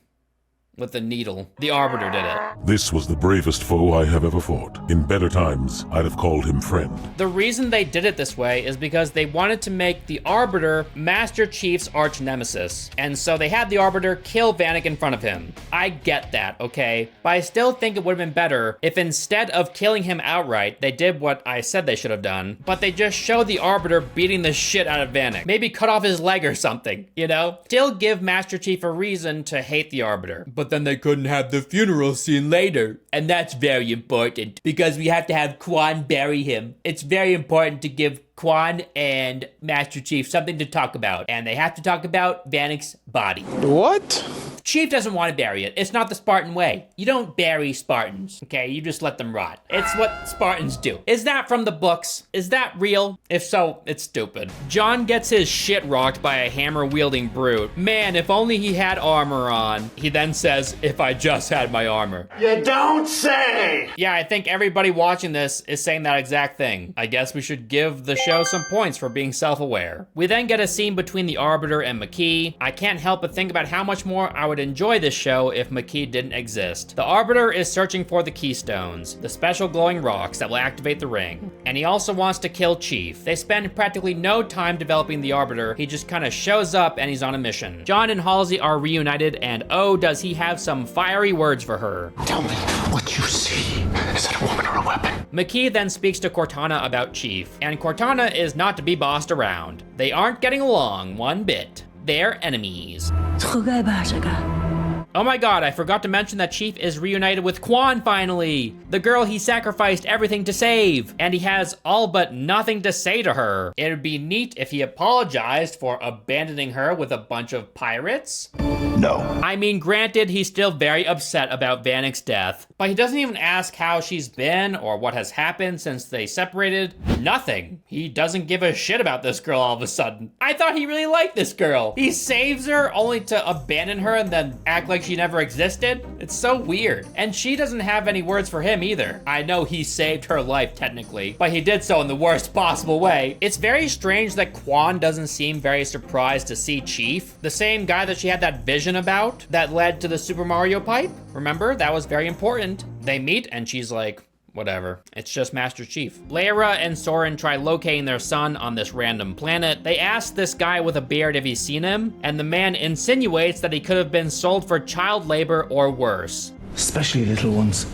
With the needle. The Arbiter did it. This was the bravest foe I have ever fought. In better times, I'd have called him friend. The reason they did it this way is because they wanted to make the Arbiter Master Chief's arch nemesis. And so they had the Arbiter kill Vannak in front of him. I get that, okay? But I still think it would have been better if instead of killing him outright, they did what I said they should have done, but they just showed the Arbiter beating the shit out of Vannak. Maybe cut off his leg or something, you know? Still give Master Chief a reason to hate the Arbiter. But then they couldn't have the funeral scene later. And that's very important, because we have to have Kwan bury him. It's very important to give Kwan and Master Chief something to talk about. And they have to talk about Vannak's body. What? Chief doesn't want to bury it. It's not the Spartan way. You don't bury Spartans, okay? You just let them rot. It's what Spartans do. Is that from the books? Is that real? If so, it's stupid. John gets his shit rocked by a hammer-wielding brute. Man, if only he had armor on. He then says, if I just had my armor. You don't say! Yeah, I think everybody watching this is saying that exact thing. I guess we should give the show some points for being self-aware. We then get a scene between the Arbiter and Makee. I can't help but think about how much more I would enjoy this show if Makee didn't exist. The Arbiter is searching for the Keystones, the special glowing rocks that will activate the ring. And he also wants to kill Chief. They spend practically no time developing the Arbiter. He just kind of shows up and he's on a mission. John and Halsey are reunited, and oh, does he have some fiery words for her. Tell me what you see. Is it a woman or a weapon? Makee then speaks to Cortana about Chief, and Cortana is not to be bossed around. They aren't getting along one bit. They're enemies. Oh my God, I forgot to mention that Chief is reunited with Kwan finally, the girl he sacrificed everything to save, and he has all but nothing to say to her. It would be neat if he apologized for abandoning her with a bunch of pirates. No. I mean, granted, he's still very upset about Vannak's death, but he doesn't even ask how she's been or what has happened since they separated. Nothing. He doesn't give a shit about this girl all of a sudden. I thought he really liked this girl. He saves her only to abandon her and then act like like she never existed. It's so weird. And she doesn't have any words for him either. I know he saved her life technically, but he did so in the worst possible way. It's very strange that Kwan doesn't seem very surprised to see Chief, the same guy that she had that vision about that led to the Super Mario pipe. Remember, that was very important. They meet and she's like, whatever, it's just Master Chief. Laera and Soren try locating their son on this random planet. They ask this guy with a beard if he's seen him, and the man insinuates that he could have been sold for child labor or worse. Especially little ones.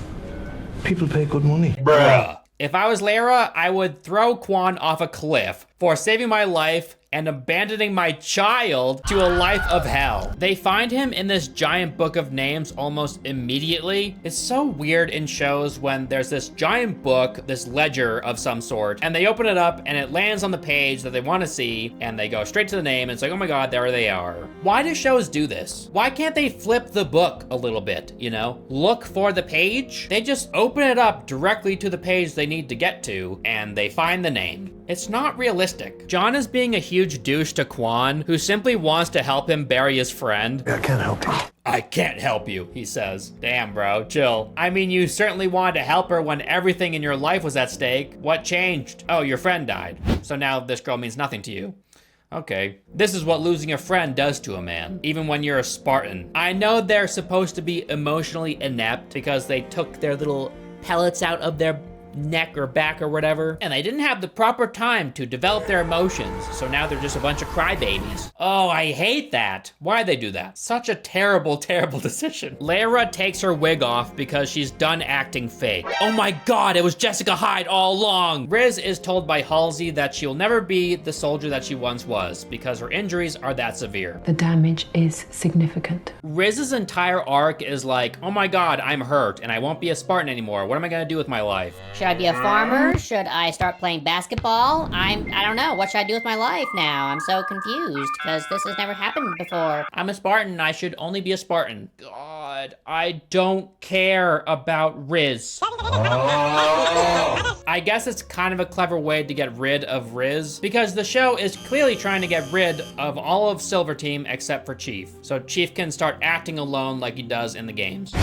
People pay good money. Bruh. If I was Laera, I would throw Kwan off a cliff for saving my life and abandoning my child to a life of hell. They find him in this giant book of names almost immediately. It's so weird in shows when there's this giant book, this ledger of some sort, and they open it up and it lands on the page that they want to see, and they go straight to the name, and it's like, oh my God, there they are. Why do shows do this? Why can't they flip the book a little bit, you know? Look for the page. They just open it up directly to the page they need to get to, and they find the name. It's not realistic. John is being a huge douche to Kwan, who simply wants to help him bury his friend. I can't help you. I can't help you, he says. Damn, bro, chill. I mean, you certainly wanted to help her when everything in your life was at stake. What changed? Oh, your friend died. So now this girl means nothing to you. Okay. This is what losing a friend does to a man, even when you're a Spartan. I know they're supposed to be emotionally inept because they took their little pellets out of their neck or back or whatever, and they didn't have the proper time to develop their emotions, so now they're just a bunch of crybabies. Oh, I hate that. Why'd they do that? Such a terrible, terrible decision. Laera takes her wig off because she's done acting fake. Oh my God, it was Jessica Hyde all along. Riz is told by Halsey that she'll never be the soldier that she once was because her injuries are that severe. The damage is significant. Riz's entire arc is like, oh my God, I'm hurt and I won't be a Spartan anymore. What am I gonna do with my life? Should I be a farmer? Should I start playing basketball? I don't know. What should I do with my life now? I'm so confused because this has never happened before. I'm a Spartan. I should only be a Spartan. God, I don't care about Riz. I guess it's kind of a clever way to get rid of Riz because the show is clearly trying to get rid of all of Silver Team except for Chief. So Chief can start acting alone like he does in the games.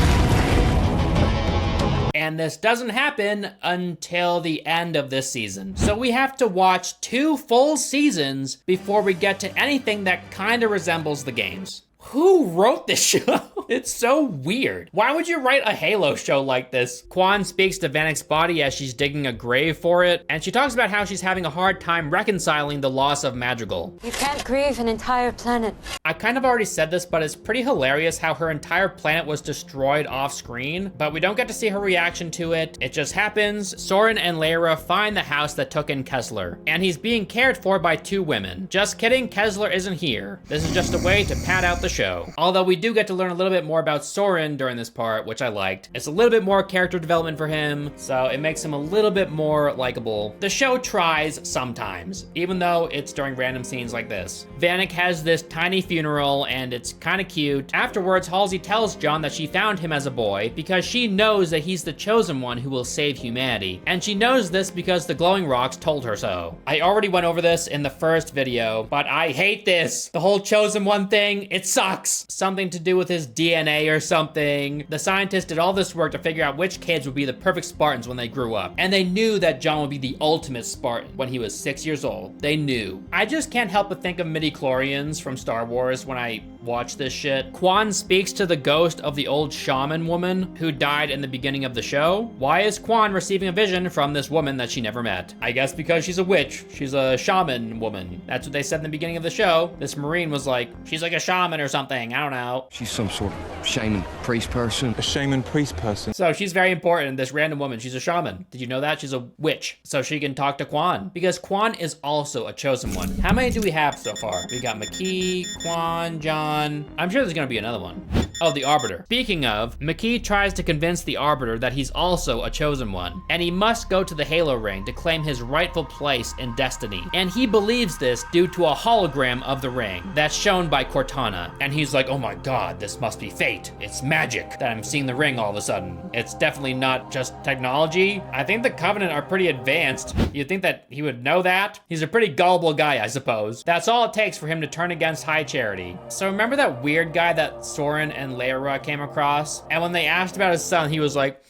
And this doesn't happen until the end of this season. So we have to watch 2 full seasons before we get to anything that kind of resembles the games. Who wrote this show? It's so weird. Why would you write a Halo show like this? Kwan speaks to Vannak's body as she's digging a grave for it, and she talks about how she's having a hard time reconciling the loss of Madrigal. You can't grieve an entire planet. I kind of already said this, but it's pretty hilarious how her entire planet was destroyed off screen, but we don't get to see her reaction to it. It just happens. Soren and Laera find the house that took in Kessler, and he's being cared for by 2 women. Just kidding, Kessler isn't here. This is just a way to pad out the show. Although we do get to learn a little bit more about Soren during this part, which I liked. It's a little bit more character development for him, so it makes him a little bit more likable. The show tries sometimes, even though it's during random scenes like this. Vannak has this tiny funeral, and it's kind of cute. Afterwards, Halsey tells John that she found him as a boy because she knows that he's the chosen one who will save humanity. And she knows this because the glowing rocks told her so. I already went over this in the first video, but I hate this. The whole chosen one thing, it sucks. Something to do with his DNA or something. The scientists did all this work to figure out which kids would be the perfect Spartans when they grew up. And they knew that John would be the ultimate Spartan when he was 6 years old. They knew. I just can't help but think of midi-chlorians from Star Wars when I watch this shit. Kwan speaks to the ghost of the old shaman woman who died in the beginning of the show. Why is Kwan receiving a vision from this woman that she never met? I guess because she's a witch. She's a shaman woman. That's what they said in the beginning of the show. This Marine was like, she's like a shaman or something. I don't know. She's some sort of shaman priest person. A shaman priest person. So she's very important, this random woman. She's a shaman. Did you know that? She's a witch. So she can talk to Kwan because Kwan is also a chosen one. How many do we have so far? We got Makee, Kwan, John. I'm sure there's gonna be another one. Oh, the Arbiter. Speaking of, Makee tries to convince the Arbiter that he's also a chosen one, and he must go to the Halo ring to claim his rightful place in destiny. And he believes this due to a hologram of the ring that's shown by Cortana. And he's like, oh my God, this must be fate. It's magic that I'm seeing the ring all of a sudden. It's definitely not just technology. I think the Covenant are pretty advanced. You'd think that he would know that. He's a pretty gullible guy, I suppose. That's all it takes for him to turn against High Charity. So remember that weird guy that Soren and son Laera came across. And when they asked about his son, he was like,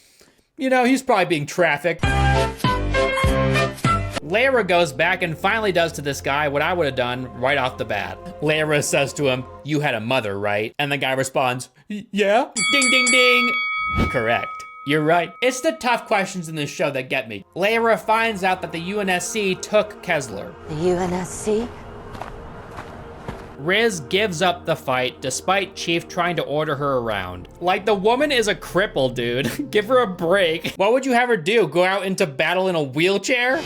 you know, he's probably being trafficked. Laera goes back and finally does to this guy what I would have done right off the bat. Laera says to him, you had a mother, right? And the guy responds, yeah? Ding, ding, ding. Correct. You're right. It's the tough questions in this show that get me. Laera finds out that the UNSC took Kessler. The UNSC? Riz gives up the fight despite Chief trying to order her around. Like, the woman is a cripple, dude. Give her a break. What would you have her do? Go out into battle in a wheelchair?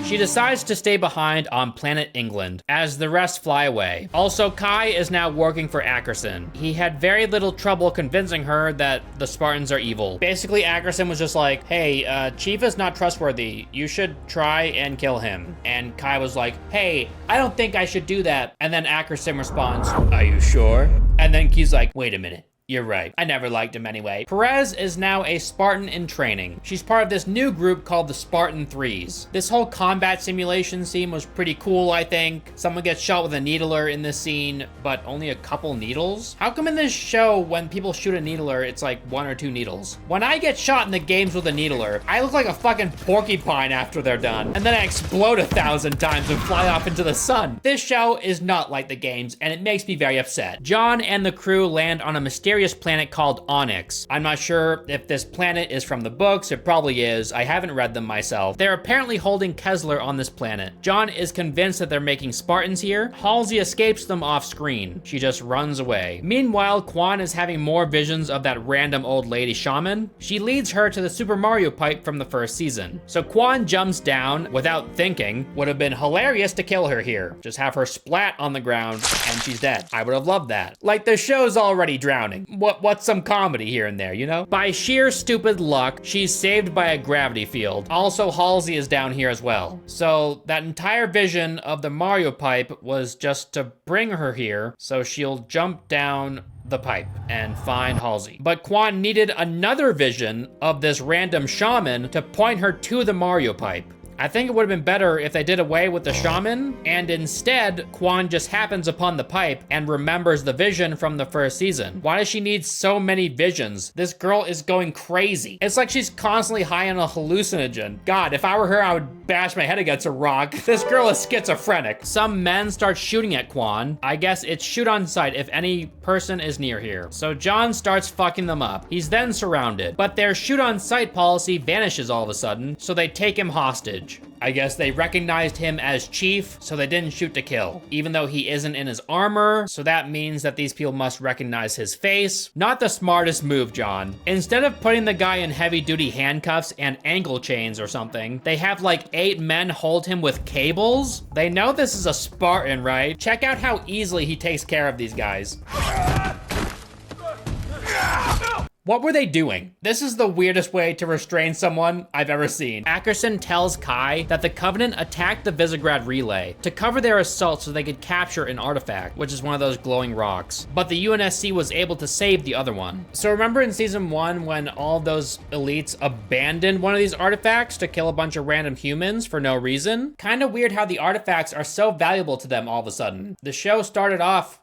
She decides to stay behind on planet England as the rest fly away. Also, Keyes is now working for Ackerson. He had very little trouble convincing her that the Spartans are evil. Basically, Ackerson was just like, hey, Chief is not trustworthy. You should try and kill him. And Keyes was like, hey, I don't think I should do that. And then Ackerson responds, are you sure? And then Keyes like, wait a minute. You're right. I never liked him anyway. Perez is now a Spartan in training. She's part of this new group called the Spartan 3s. This whole combat simulation scene was pretty cool, I think. Someone gets shot with a needler in this scene, but only a couple needles? How come in this show, when people shoot a needler, it's like 1 or 2 needles? When I get shot in the games with a needler, I look like a fucking porcupine after they're done. And then I explode 1,000 times and fly off into the sun. This show is not like the games, and it makes me very upset. John and the crew land on a mysterious planet called Onyx. I'm not sure if this planet is from the books. It probably is. I haven't read them myself. They're apparently holding Kessler on this planet. John is convinced that they're making Spartans here. Halsey escapes them off screen. She just runs away. Meanwhile, Kwan is having more visions of that random old lady shaman. She leads her to the Super Mario pipe from the first season. So Kwan jumps down without thinking. Would have been hilarious to kill her here. Just have her splat on the ground and she's dead. I would have loved that. Like, the show's already drowning. What's some comedy here and there, you know? By sheer stupid luck, she's saved by a gravity field. Also, Halsey is down here as well. So that entire vision of the Mario pipe was just to bring her here so she'll jump down the pipe and find Halsey. But Kwan needed another vision of this random shaman to point her to the Mario pipe. I think it would have been better if they did away with the shaman, and instead, Kwan just happens upon the pipe and remembers the vision from the first season. Why does she need so many visions? This girl is going crazy. It's like she's constantly high on a hallucinogen. God, if I were her, I would bash my head against a rock. This girl is schizophrenic. Some men start shooting at Kwan. I guess it's shoot on sight if any person is near here. So John starts fucking them up. He's then surrounded, but their shoot on sight policy vanishes all of a sudden, so they take him hostage. I guess they recognized him as Chief, so they didn't shoot to kill, even though he isn't in his armor, so that means that these people must recognize his face. Not the smartest move, John. Instead of putting the guy in heavy-duty handcuffs and ankle chains or something, they have like 8 men hold him with cables? They know this is a Spartan, right? Check out how easily he takes care of these guys. What were they doing? This is the weirdest way to restrain someone I've ever seen. Ackerson tells Keyes that the Covenant attacked the Visegrad relay to cover their assault so they could capture an artifact, which is one of those glowing rocks. But the UNSC was able to save the other one. So remember in season 1 when all those elites abandoned one of these artifacts to kill a bunch of random humans for no reason? Kind of weird how the artifacts are so valuable to them all of a sudden. The show started off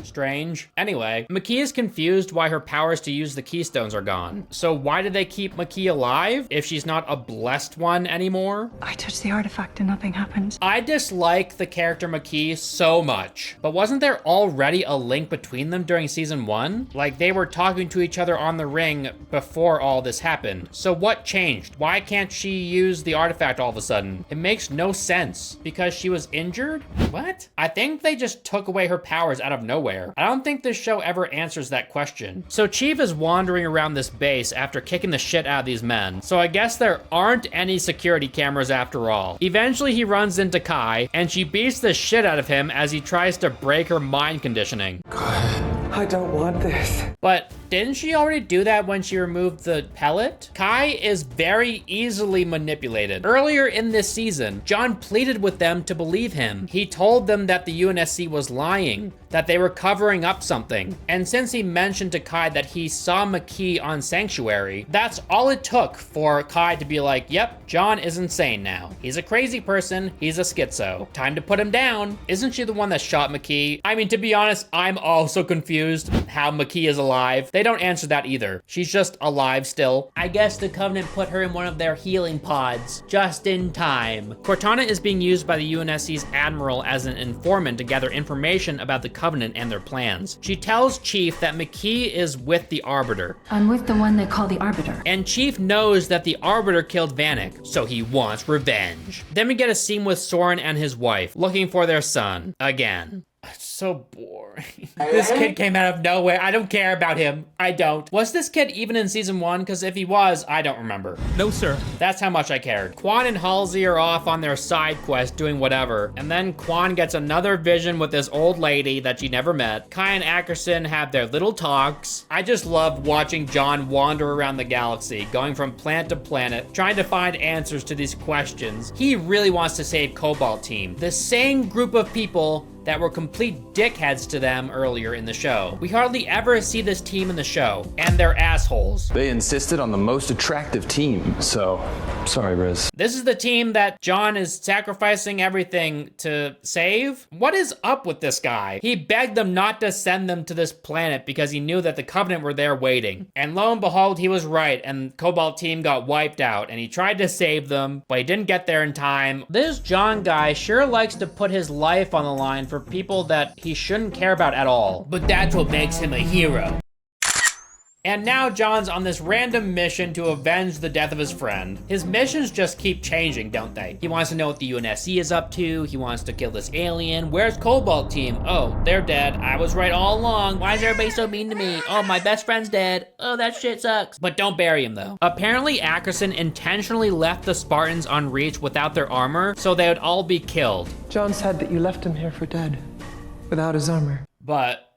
strange. Anyway, Makee is confused why her powers to use the Keystones are gone. So why did they keep Makee alive if she's not a blessed one anymore? I touched the artifact and nothing happened. I dislike the character Makee so much, but wasn't there already a link between them during season 1? Like, they were talking to each other on the ring before all this happened. So what changed? Why can't she use the artifact all of a sudden? It makes no sense. Because she was injured? What? I think they just took away her powers out of nowhere. I don't think this show ever answers that question. So Chief is wandering around this base after kicking the shit out of these men. So I guess there aren't any security cameras after all. Eventually he runs into Keyes and she beats the shit out of him as he tries to break her mind conditioning. I don't want this. But didn't she already do that when she removed the pellet? Keyes is very easily manipulated. Earlier in this season, John pleaded with them to believe him. He told them that the UNSC was lying, that they were covering up something. And since he mentioned to Keyes that he saw Makee on Sanctuary, that's all it took for Keyes to be like, yep, John is insane now. He's a crazy person, he's a schizo. Time to put him down. Isn't she the one that shot Makee? I mean, to be honest, I'm also confused how Makee is alive. They don't answer that either. She's just alive still. I guess the Covenant put her in one of their healing pods, just in time. Cortana is being used by the UNSC's Admiral as an informant to gather information about the Covenant and their plans. She tells Chief that Makee is with the Arbiter. I'm with the one they call the Arbiter. And Chief knows that the Arbiter killed Vannak, so he wants revenge. Then we get a scene with Soren and his wife, looking for their son, again. So boring. This kid came out of nowhere. I don't care about him. I don't. Was this kid even in season 1? Because if he was, I don't remember. No, sir. That's how much I cared. Kwan and Halsey are off on their side quest doing whatever. And then Kwan gets another vision with this old lady that she never met. Kye and Ackerson have their little talks. I just love watching John wander around the galaxy, going from planet to planet, trying to find answers to these questions. He really wants to save Cobalt team. The same group of people that were complete dickheads to them earlier in the show. We hardly ever see this team in the show, and they're assholes. They insisted on the most attractive team, so sorry, Riz. This is the team that John is sacrificing everything to save? What is up with this guy? He begged them not to send them to this planet because he knew that the Covenant were there waiting. And lo and behold, he was right, and Cobalt team got wiped out, and he tried to save them, but he didn't get there in time. This John guy sure likes to put his life on the line for people that he shouldn't care about at all. But that's what makes him a hero. And now John's on this random mission to avenge the death of his friend. His missions just keep changing, don't they? He wants to know what the UNSC is up to. He wants to kill this alien. Where's Cobalt team? Oh, they're dead. I was right all along. Why is everybody so mean to me? Oh, my best friend's dead. Oh, that shit sucks. But don't bury him though. Apparently Ackerson intentionally left the Spartans on Reach without their armor, so they would all be killed. John said that you left him here for dead, without his armor. But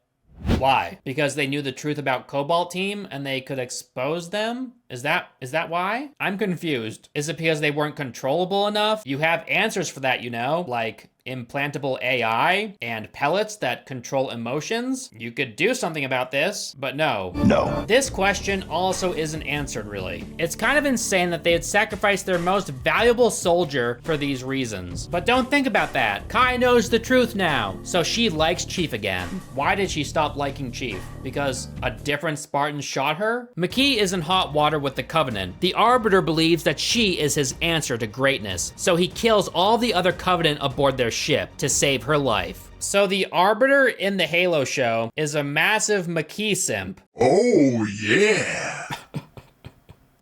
why? Because they knew the truth about Cobalt team and they could expose them? Is that why? I'm confused. Is it because they weren't controllable enough? You have answers for that, you know, like implantable AI and pellets that control emotions. You could do something about this, but no. No. This question also isn't answered really. It's kind of insane that they had sacrificed their most valuable soldier for these reasons. But don't think about that. Kye knows the truth now, so she likes Chief again. Why did she stop liking Chief? Because a different Spartan shot her? Makee is in hot water with the Covenant. The Arbiter believes that she is his answer to greatness, so he kills all the other Covenant aboard their ship to save her life. So the Arbiter in the Halo show is a massive Makee simp. Oh, yeah.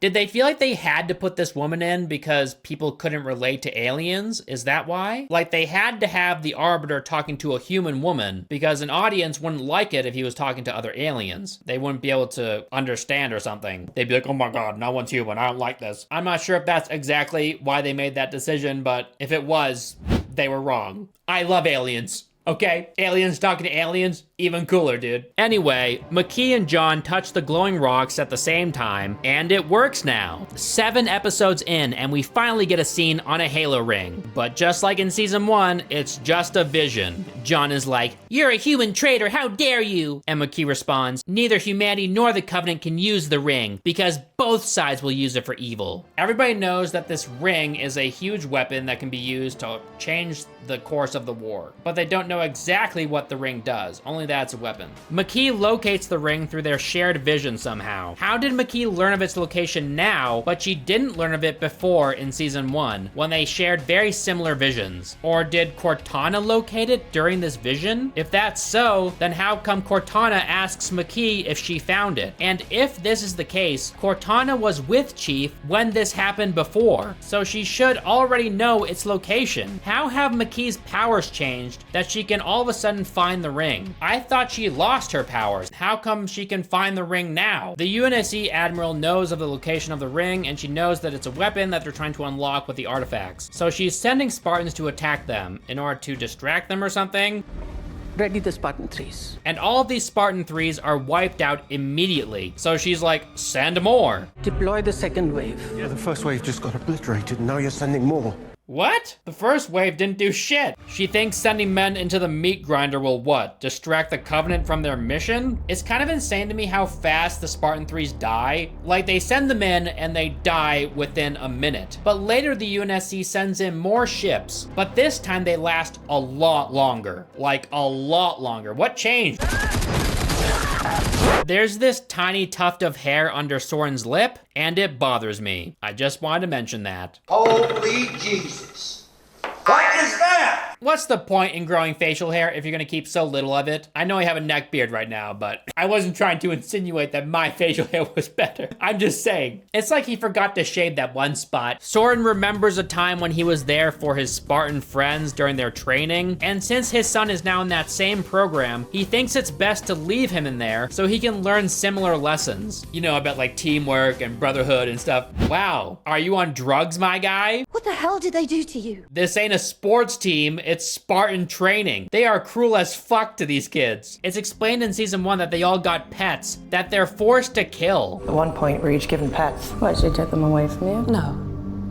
Did they feel like they had to put this woman in because people couldn't relate to aliens? Is that why? Like they had to have the Arbiter talking to a human woman because an audience wouldn't like it if he was talking to other aliens. They wouldn't be able to understand or something. They'd be like, oh my God, no one's human. I don't like this. I'm not sure if that's exactly why they made that decision, but if it was, they were wrong. I love aliens. Okay, aliens talking to aliens, even cooler, dude. Anyway, Makee and John touch the glowing rocks at the same time, and it works now. 7 episodes in, and we finally get a scene on a Halo ring. But just like in season 1, it's just a vision. John is like, "You're a human traitor, how dare you?" And Makee responds, "Neither humanity nor the Covenant can use the ring, because both sides will use it for evil." Everybody knows that this ring is a huge weapon that can be used to change the course of the war, but they don't know exactly what the ring does, only that it's a weapon. Makee locates the ring through their shared vision somehow. How did Makee learn of its location now, but she didn't learn of it before in season 1, when they shared very similar visions? Or did Cortana locate it during this vision? If that's so, then how come Cortana asks Makee if she found it? And if this is the case, Cortana was with Chief when this happened before, so she should already know its location. How have Makee's powers changed that she can all of a sudden find the ring? I thought she lost her powers. How come she can find the ring now? The UNSC Admiral knows of the location of the ring, and she knows that it's a weapon that they're trying to unlock with the artifacts. So she's sending Spartans to attack them in order to distract them or something. Ready the Spartan 3s. And all of these Spartan 3s are wiped out immediately. So she's like, send more. Deploy the second wave. Yeah, the first wave just got obliterated. Now you're sending more. What? The first wave didn't do shit. She thinks sending men into the meat grinder will what? Distract the Covenant from their mission? It's kind of insane to me how fast the Spartan 3s die. Like, they send them in and they die within a minute. But later the UNSC sends in more ships, but this time they last a lot longer. Like, a lot longer. What changed? There's this tiny tuft of hair under Soren's lip, and it bothers me. I just wanted to mention that. Holy Jesus. What is that? What's the point in growing facial hair if you're gonna keep so little of it? I know I have a neck beard right now, but I wasn't trying to insinuate that my facial hair was better. I'm just saying. It's like he forgot to shave that one spot. Soren remembers a time when he was there for his Spartan friends during their training, and since his son is now in that same program, he thinks it's best to leave him in there so he can learn similar lessons. You know, about like teamwork and brotherhood and stuff. Wow, are you on drugs, my guy? What the hell did they do to you? This ain't a sports team, it's Spartan training. They are cruel as fuck to these kids. It's explained in season 1 that they all got pets that they're forced to kill. At one point, we're each given pets. What, she took them away from you? No.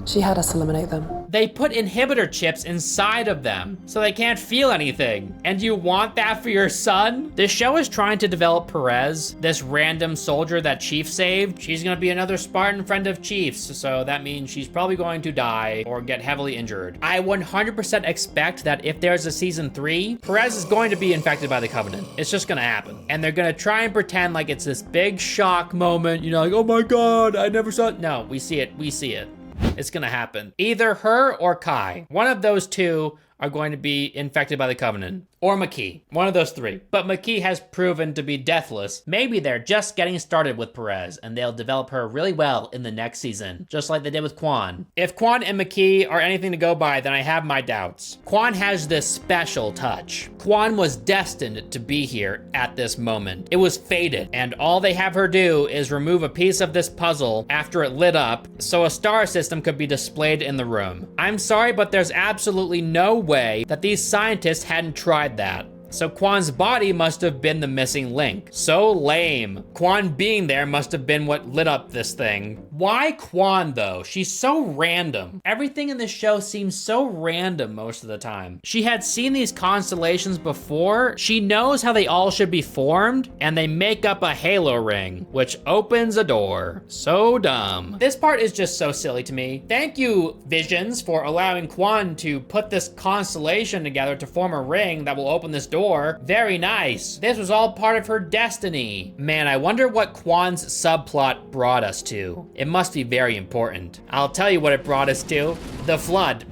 She had us eliminate them. They put inhibitor chips inside of them, so they can't feel anything. And you want that for your son? This show is trying to develop Perez, this random soldier that Chief saved. She's gonna be another Spartan friend of Chief's, so that means she's probably going to die or get heavily injured. I 100% expect that if there's a season 3, Perez is going to be infected by the Covenant. It's just gonna happen. And they're gonna try and pretend like it's this big shock moment, you know, like, oh my God, I never saw it. No, we see it, we see it. It's gonna happen. Either her or Kai. One of those two are going to be infected by the Covenant. Or Makee. One of those 3. But Makee has proven to be deathless. Maybe they're just getting started with Perez, and they'll develop her really well in the next season, just like they did with Kwan. If Kwan and Makee are anything to go by, then I have my doubts. Kwan has this special touch. Kwan was destined to be here at this moment. It was fated, and all they have her do is remove a piece of this puzzle after it lit up, so a star system could be displayed in the room. I'm sorry, but there's absolutely no way that these scientists hadn't tried that. So Kwan's body must have been the missing link. So lame. Kwan being there must have been what lit up this thing. Why Kwan though? She's so random. Everything in this show seems so random most of the time. She had seen these constellations before. She knows how they all should be formed, and they make up a halo ring, which opens a door. So dumb. This part is just so silly to me. Thank you, Visions, for allowing Kwan to put this constellation together to form a ring that will open this door. Very nice. This was all part of her destiny. Man, I wonder what Kwan's subplot brought us to. It must be very important. I'll tell you what it brought us to. The flood.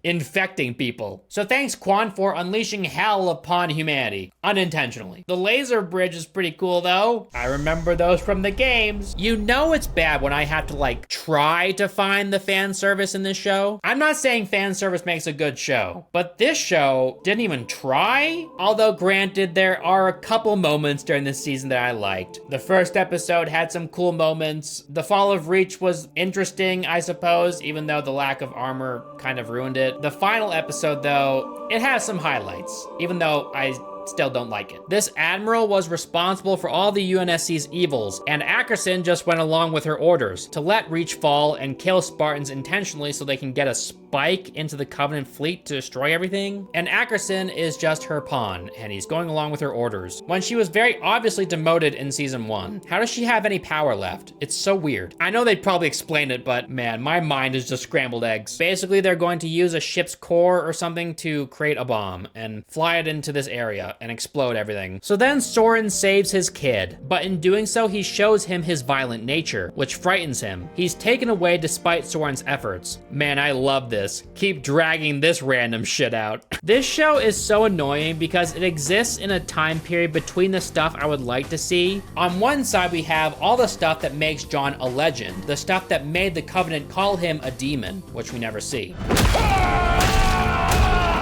Infecting people. So thanks, Kwan, for unleashing hell upon humanity. Unintentionally. The laser bridge is pretty cool, though. I remember those from the games. You know it's bad when I have to, like, try to find the fan service in this show. I'm not saying fan service makes a good show, but this show didn't even try. Although, granted, there are a couple moments during this season that I liked. The first episode had some cool moments. The Fall of Reach was interesting, I suppose, even though the lack of armor kind of ruined it. The final episode, though, it has some highlights, even though I still don't like it. This admiral was responsible for all the UNSC's evils, and Ackerson just went along with her orders to let Reach fall and kill Spartans intentionally so they can get a spike into the Covenant fleet to destroy everything. And Ackerson is just her pawn, and he's going along with her orders. When she was very obviously demoted in season 1, how does she have any power left? It's so weird. I know they'd probably explain it, but man, my mind is just scrambled eggs. Basically, they're going to use a ship's core or something to create a bomb and fly it into this area and explode everything. So then Soren saves his kid, but in doing so, he shows him his violent nature, which frightens him. He's taken away despite Soren's efforts. Man, I love this. Keep dragging this random shit out. This show is so annoying because it exists in a time period between the stuff I would like to see. On one side, we have all the stuff that makes John a legend, the stuff that made the Covenant call him a demon, which we never see.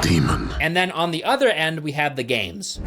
Demon. And then on the other end, we have the games.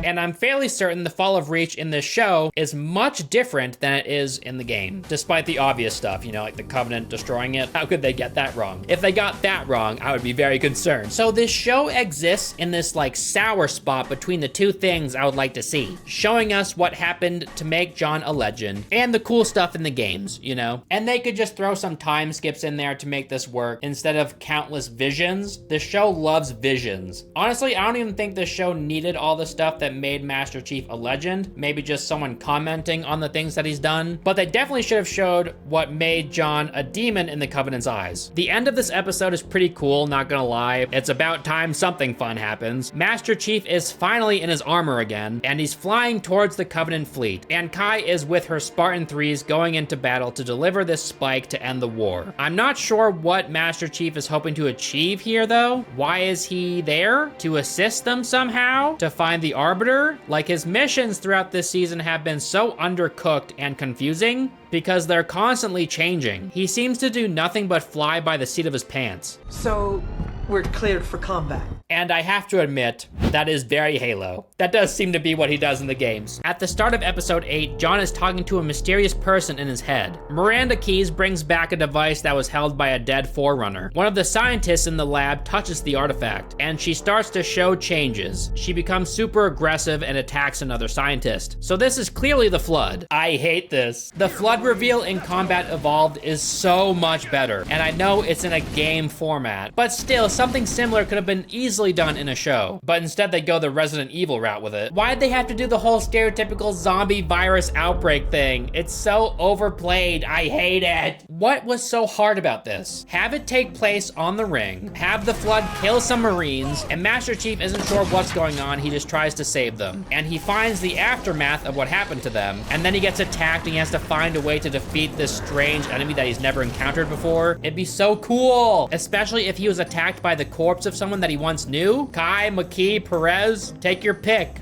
And I'm fairly certain the fall of Reach in this show is much different than it is in the game, despite the obvious stuff, you know, like the Covenant destroying it. How could they get that wrong? If they got that wrong, I would be very concerned. So this show exists in this like sour spot between the two things I would like to see, showing us what happened to make John a legend and the cool stuff in the games, you know? And they could just throw some time skips in there to make this work instead of countless visions. The show loves visions. Honestly, I don't even think this show needed all the stuff that made Master Chief a legend. Maybe just someone commenting on the things that he's done. But they definitely should have showed what made John a demon in the Covenant's eyes. The end of this episode is pretty cool, not gonna lie. It's about time something fun happens. Master Chief is finally in his armor again, and he's flying towards the Covenant fleet. And Kai is with her Spartan 3s going into battle to deliver this spike to end the war. I'm not sure what Master Chief is hoping to achieve here though. Why is he there? To assist them somehow? To find the Arbiter? Like, his missions throughout this season have been so undercooked and confusing because they're constantly changing. He seems to do nothing but fly by the seat of his pants. So, we're cleared for combat. And I have to admit, that is very Halo. That does seem to be what he does in the games. At the start of episode 8, John is talking to a mysterious person in his head. Miranda Keyes brings back a device that was held by a dead Forerunner. One of the scientists in the lab touches the artifact, and she starts to show changes. She becomes super aggressive and attacks another scientist. So this is clearly the Flood. I hate this. The Flood reveal in Combat Evolved is so much better, and I know it's in a game format, but still, something similar could have been easily done in a show, but instead they go the Resident Evil route with it. Why'd they have to do the whole stereotypical zombie virus outbreak thing? It's so overplayed. I hate it. What was so hard about this? Have it take place on the ring, have the Flood kill some Marines, and Master Chief isn't sure what's going on. He just tries to save them, and he finds the aftermath of what happened to them, and then he gets attacked and he has to find a way to defeat this strange enemy that he's never encountered before. It'd be so cool, especially if he was attacked by the corpse of someone that he once knew. Kai, Makee, Perez, take your pick.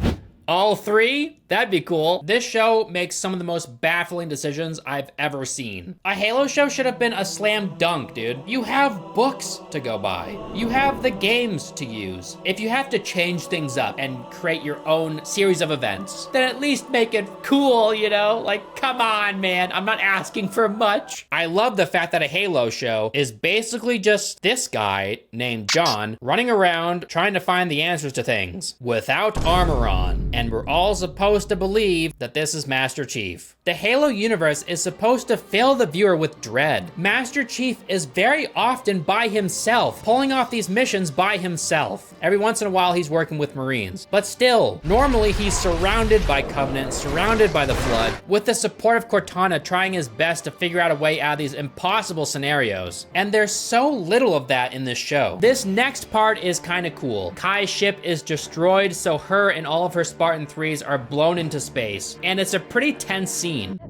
All three? That'd be cool. This show makes some of the most baffling decisions I've ever seen. A Halo show should have been a slam dunk, dude. You have books to go by. You have the games to use. If you have to change things up and create your own series of events, then at least make it cool, you know? Like, come on, man. I'm not asking for much. I love the fact that a Halo show is basically just this guy named John running around trying to find the answers to things without armor on. And we're all supposed to believe that this is Master Chief. The Halo universe is supposed to fill the viewer with dread. Master Chief is very often by himself, pulling off these missions by himself. Every once in a while he's working with Marines, but still, normally he's surrounded by Covenant, surrounded by the Flood, with the support of Cortana trying his best to figure out a way out of these impossible scenarios. And there's so little of that in this show. This next part is kind of cool. Kai's ship is destroyed, so her and all of her Spartan 3s are blown into space, and it's a pretty tense scene.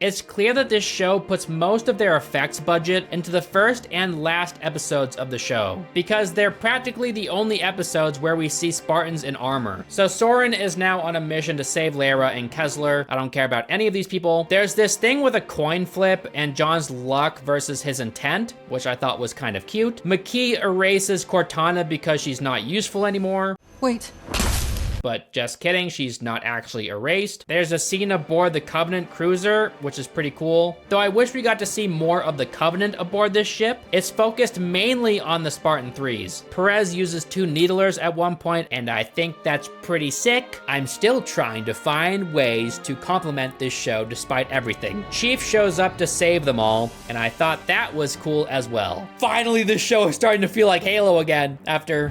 It's clear that this show puts most of their effects budget into the first and last episodes of the show, because they're practically the only episodes where we see Spartans in armor. So Soren is now on a mission to save Laera and Kessler. I don't care about any of these people. There's this thing with a coin flip and John's luck versus his intent, which I thought was kind of cute. Makee erases Cortana because she's not useful anymore. Wait. But just kidding, she's not actually erased. There's a scene aboard the Covenant cruiser, which is pretty cool. Though I wish we got to see more of the Covenant aboard this ship. It's focused mainly on the Spartan 3s. Perez uses 2 needlers at one point, and I think that's pretty sick. I'm still trying to find ways to complement this show despite everything. Chief shows up to save them all, and I thought that was cool as well. Finally, this show is starting to feel like Halo again after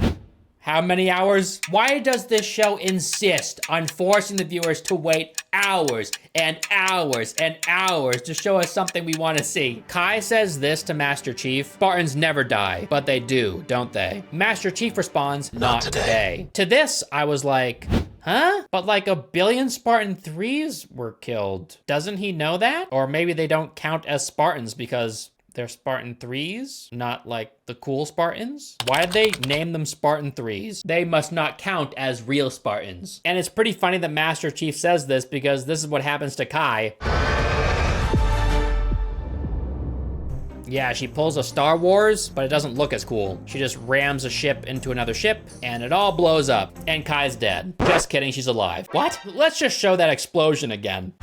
how many hours? Why does this show insist on forcing the viewers to wait hours and hours and hours to show us something we want to see? Kai says this to Master Chief: Spartans never die, but they do, don't they? Master Chief responds, not today. To this, I was like, huh? But like 1 billion Spartan 3s were killed. Doesn't he know that? Or maybe they don't count as Spartans because they're Spartan 3s, not like the cool Spartans? Why'd they name them Spartan 3s? They must not count as real Spartans. And it's pretty funny that Master Chief says this because this is what happens to Kai. Yeah, she pulls a Star Wars, but it doesn't look as cool. She just rams a ship into another ship, and it all blows up. And Kai's dead. Just kidding, she's alive. What? Let's just show that explosion again.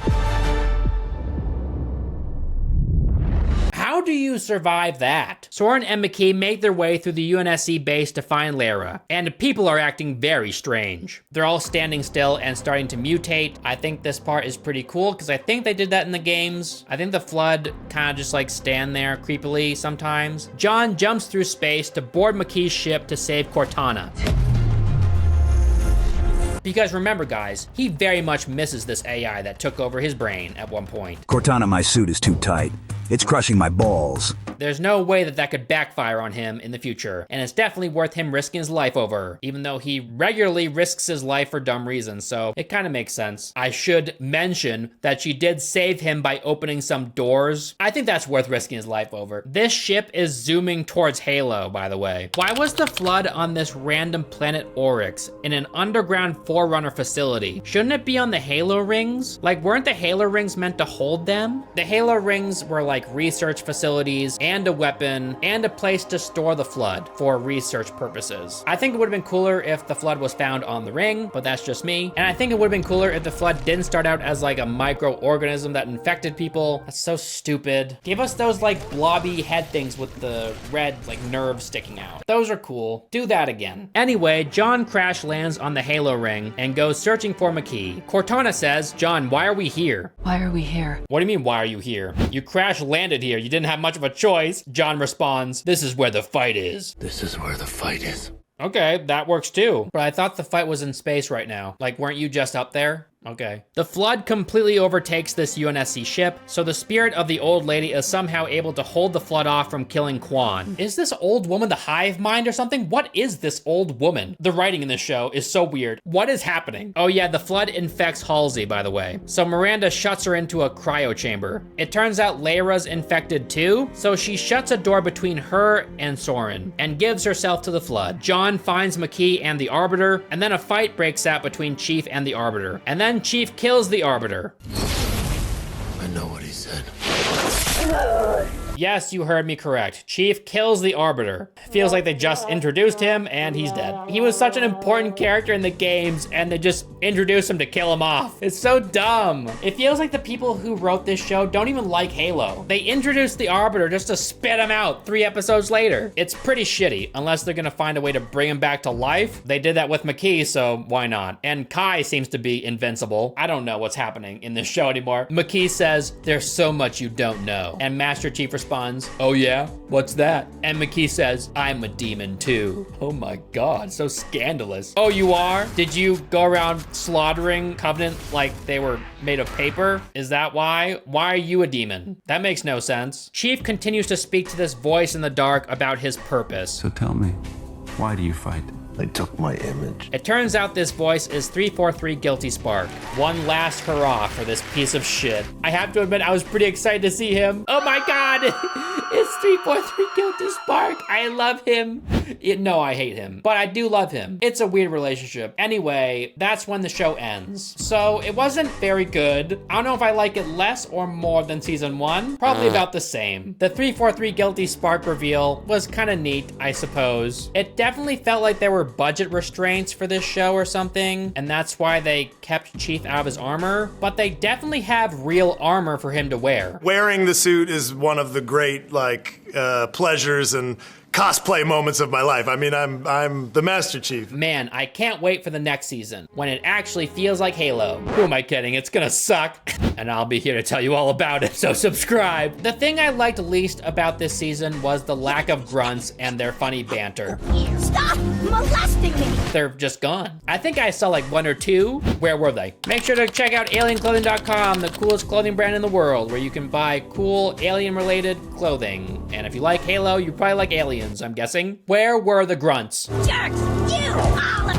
How do you survive that? Soren and Makee make their way through the UNSC base to find Laera, and people are acting very strange. They're all standing still and starting to mutate. I think this part is pretty cool because I think they did that in the games. I think the Flood kind of just like stand there creepily sometimes. John jumps through space to board Makee's ship to save Cortana. Because remember guys, he very much misses this AI that took over his brain at one point. Cortana, my suit is too tight. It's crushing my balls. There's no way that that could backfire on him in the future, and it's definitely worth him risking his life over, even though he regularly risks his life for dumb reasons, so it kind of makes sense. I should mention that she did save him by opening some doors. I think that's worth risking his life over. This ship is zooming towards Halo, by the way. Why was the Flood on this random planet Oryx in an underground Forerunner facility? Shouldn't it be on the Halo rings? Like, weren't the Halo rings meant to hold them? The Halo rings were like research facilities and a weapon and a place to store the Flood for research purposes. I think it would have been cooler if the Flood was found on the ring, but that's just me. And I think it would have been cooler if the Flood didn't start out as like a microorganism that infected people. That's so stupid. Give us those like blobby head things with the red like nerves sticking out. Those are cool. Do that again. Anyway, John crash lands on the Halo ring and goes searching for Makee. Cortana says, John, why are we here? Why are we here? What do you mean, why are you here? You crash landed here. You didn't have much of a choice. John responds, this is where the fight is. This is where the fight is. Okay, that works too. But I thought the fight was in space right now. Like, weren't you just up there? Okay. The Flood completely overtakes this UNSC ship, so the spirit of the old lady is somehow able to hold the Flood off from killing Kwan. Is this old woman the hive mind or something? What is this old woman? The writing in this show is so weird. What is happening? Oh yeah, the Flood infects Halsey, by the way. So Miranda shuts her into a cryo chamber. It turns out Laera's infected too, so she shuts a door between her and Soren and gives herself to the Flood. John finds Makee and the Arbiter, and then a fight breaks out between Chief and the Arbiter. And then Chief kills the Arbiter. I know what he said. Yes, you heard me correct. Chief kills the Arbiter. Feels like they just introduced him and he's dead. He was such an important character in the games and they just introduced him to kill him off. It's so dumb. It feels like the people who wrote this show don't even like Halo. They introduced the Arbiter just to spit him out 3 episodes later. It's pretty shitty, unless they're gonna find a way to bring him back to life. They did that with Makee, so why not? And Keyes seems to be invincible. I don't know what's happening in this show anymore. Makee says, there's so much you don't know. And Master Chief responds, oh yeah? What's that? And Makee says, I'm a demon too. Oh my God, so scandalous. Oh, you are? Did you go around slaughtering Covenant like they were made of paper? Is that why? Why are you a demon? That makes no sense. Chief continues to speak to this voice in the dark about his purpose. So tell me, why do you fight? They took my image. It turns out this voice is 343 Guilty Spark. One last hurrah for this piece of shit. I have to admit, I was pretty excited to see him. Oh my God, it's 343 Guilty Spark. I love him. No, I hate him, but I do love him. It's a weird relationship. Anyway, that's when the show ends. So it wasn't very good. I don't know if I like it less or more than season 1. Probably about the same. The 343 Guilty Spark reveal was kind of neat, I suppose. It definitely felt like there were budget restraints for this show or something, and that's why they kept Chief out of his armor, but they definitely have real armor for him to wear. Wearing the suit is one of the great, pleasures and cosplay moments of my life. I mean, I'm the Master Chief. Man, I can't wait for the next season when it actually feels like Halo. Who am I kidding? It's gonna suck. And I'll be here to tell you all about it, so subscribe. The thing I liked least about this season was the lack of grunts and their funny banter. Stop molesting me! They're just gone. I think I saw like 1 or 2. Where were they? Make sure to check out alienclothing.com, the coolest clothing brand in the world, where you can buy cool alien-related clothing. And if you like Halo, you probably like aliens, I'm guessing. Where were the grunts? Jerks! You all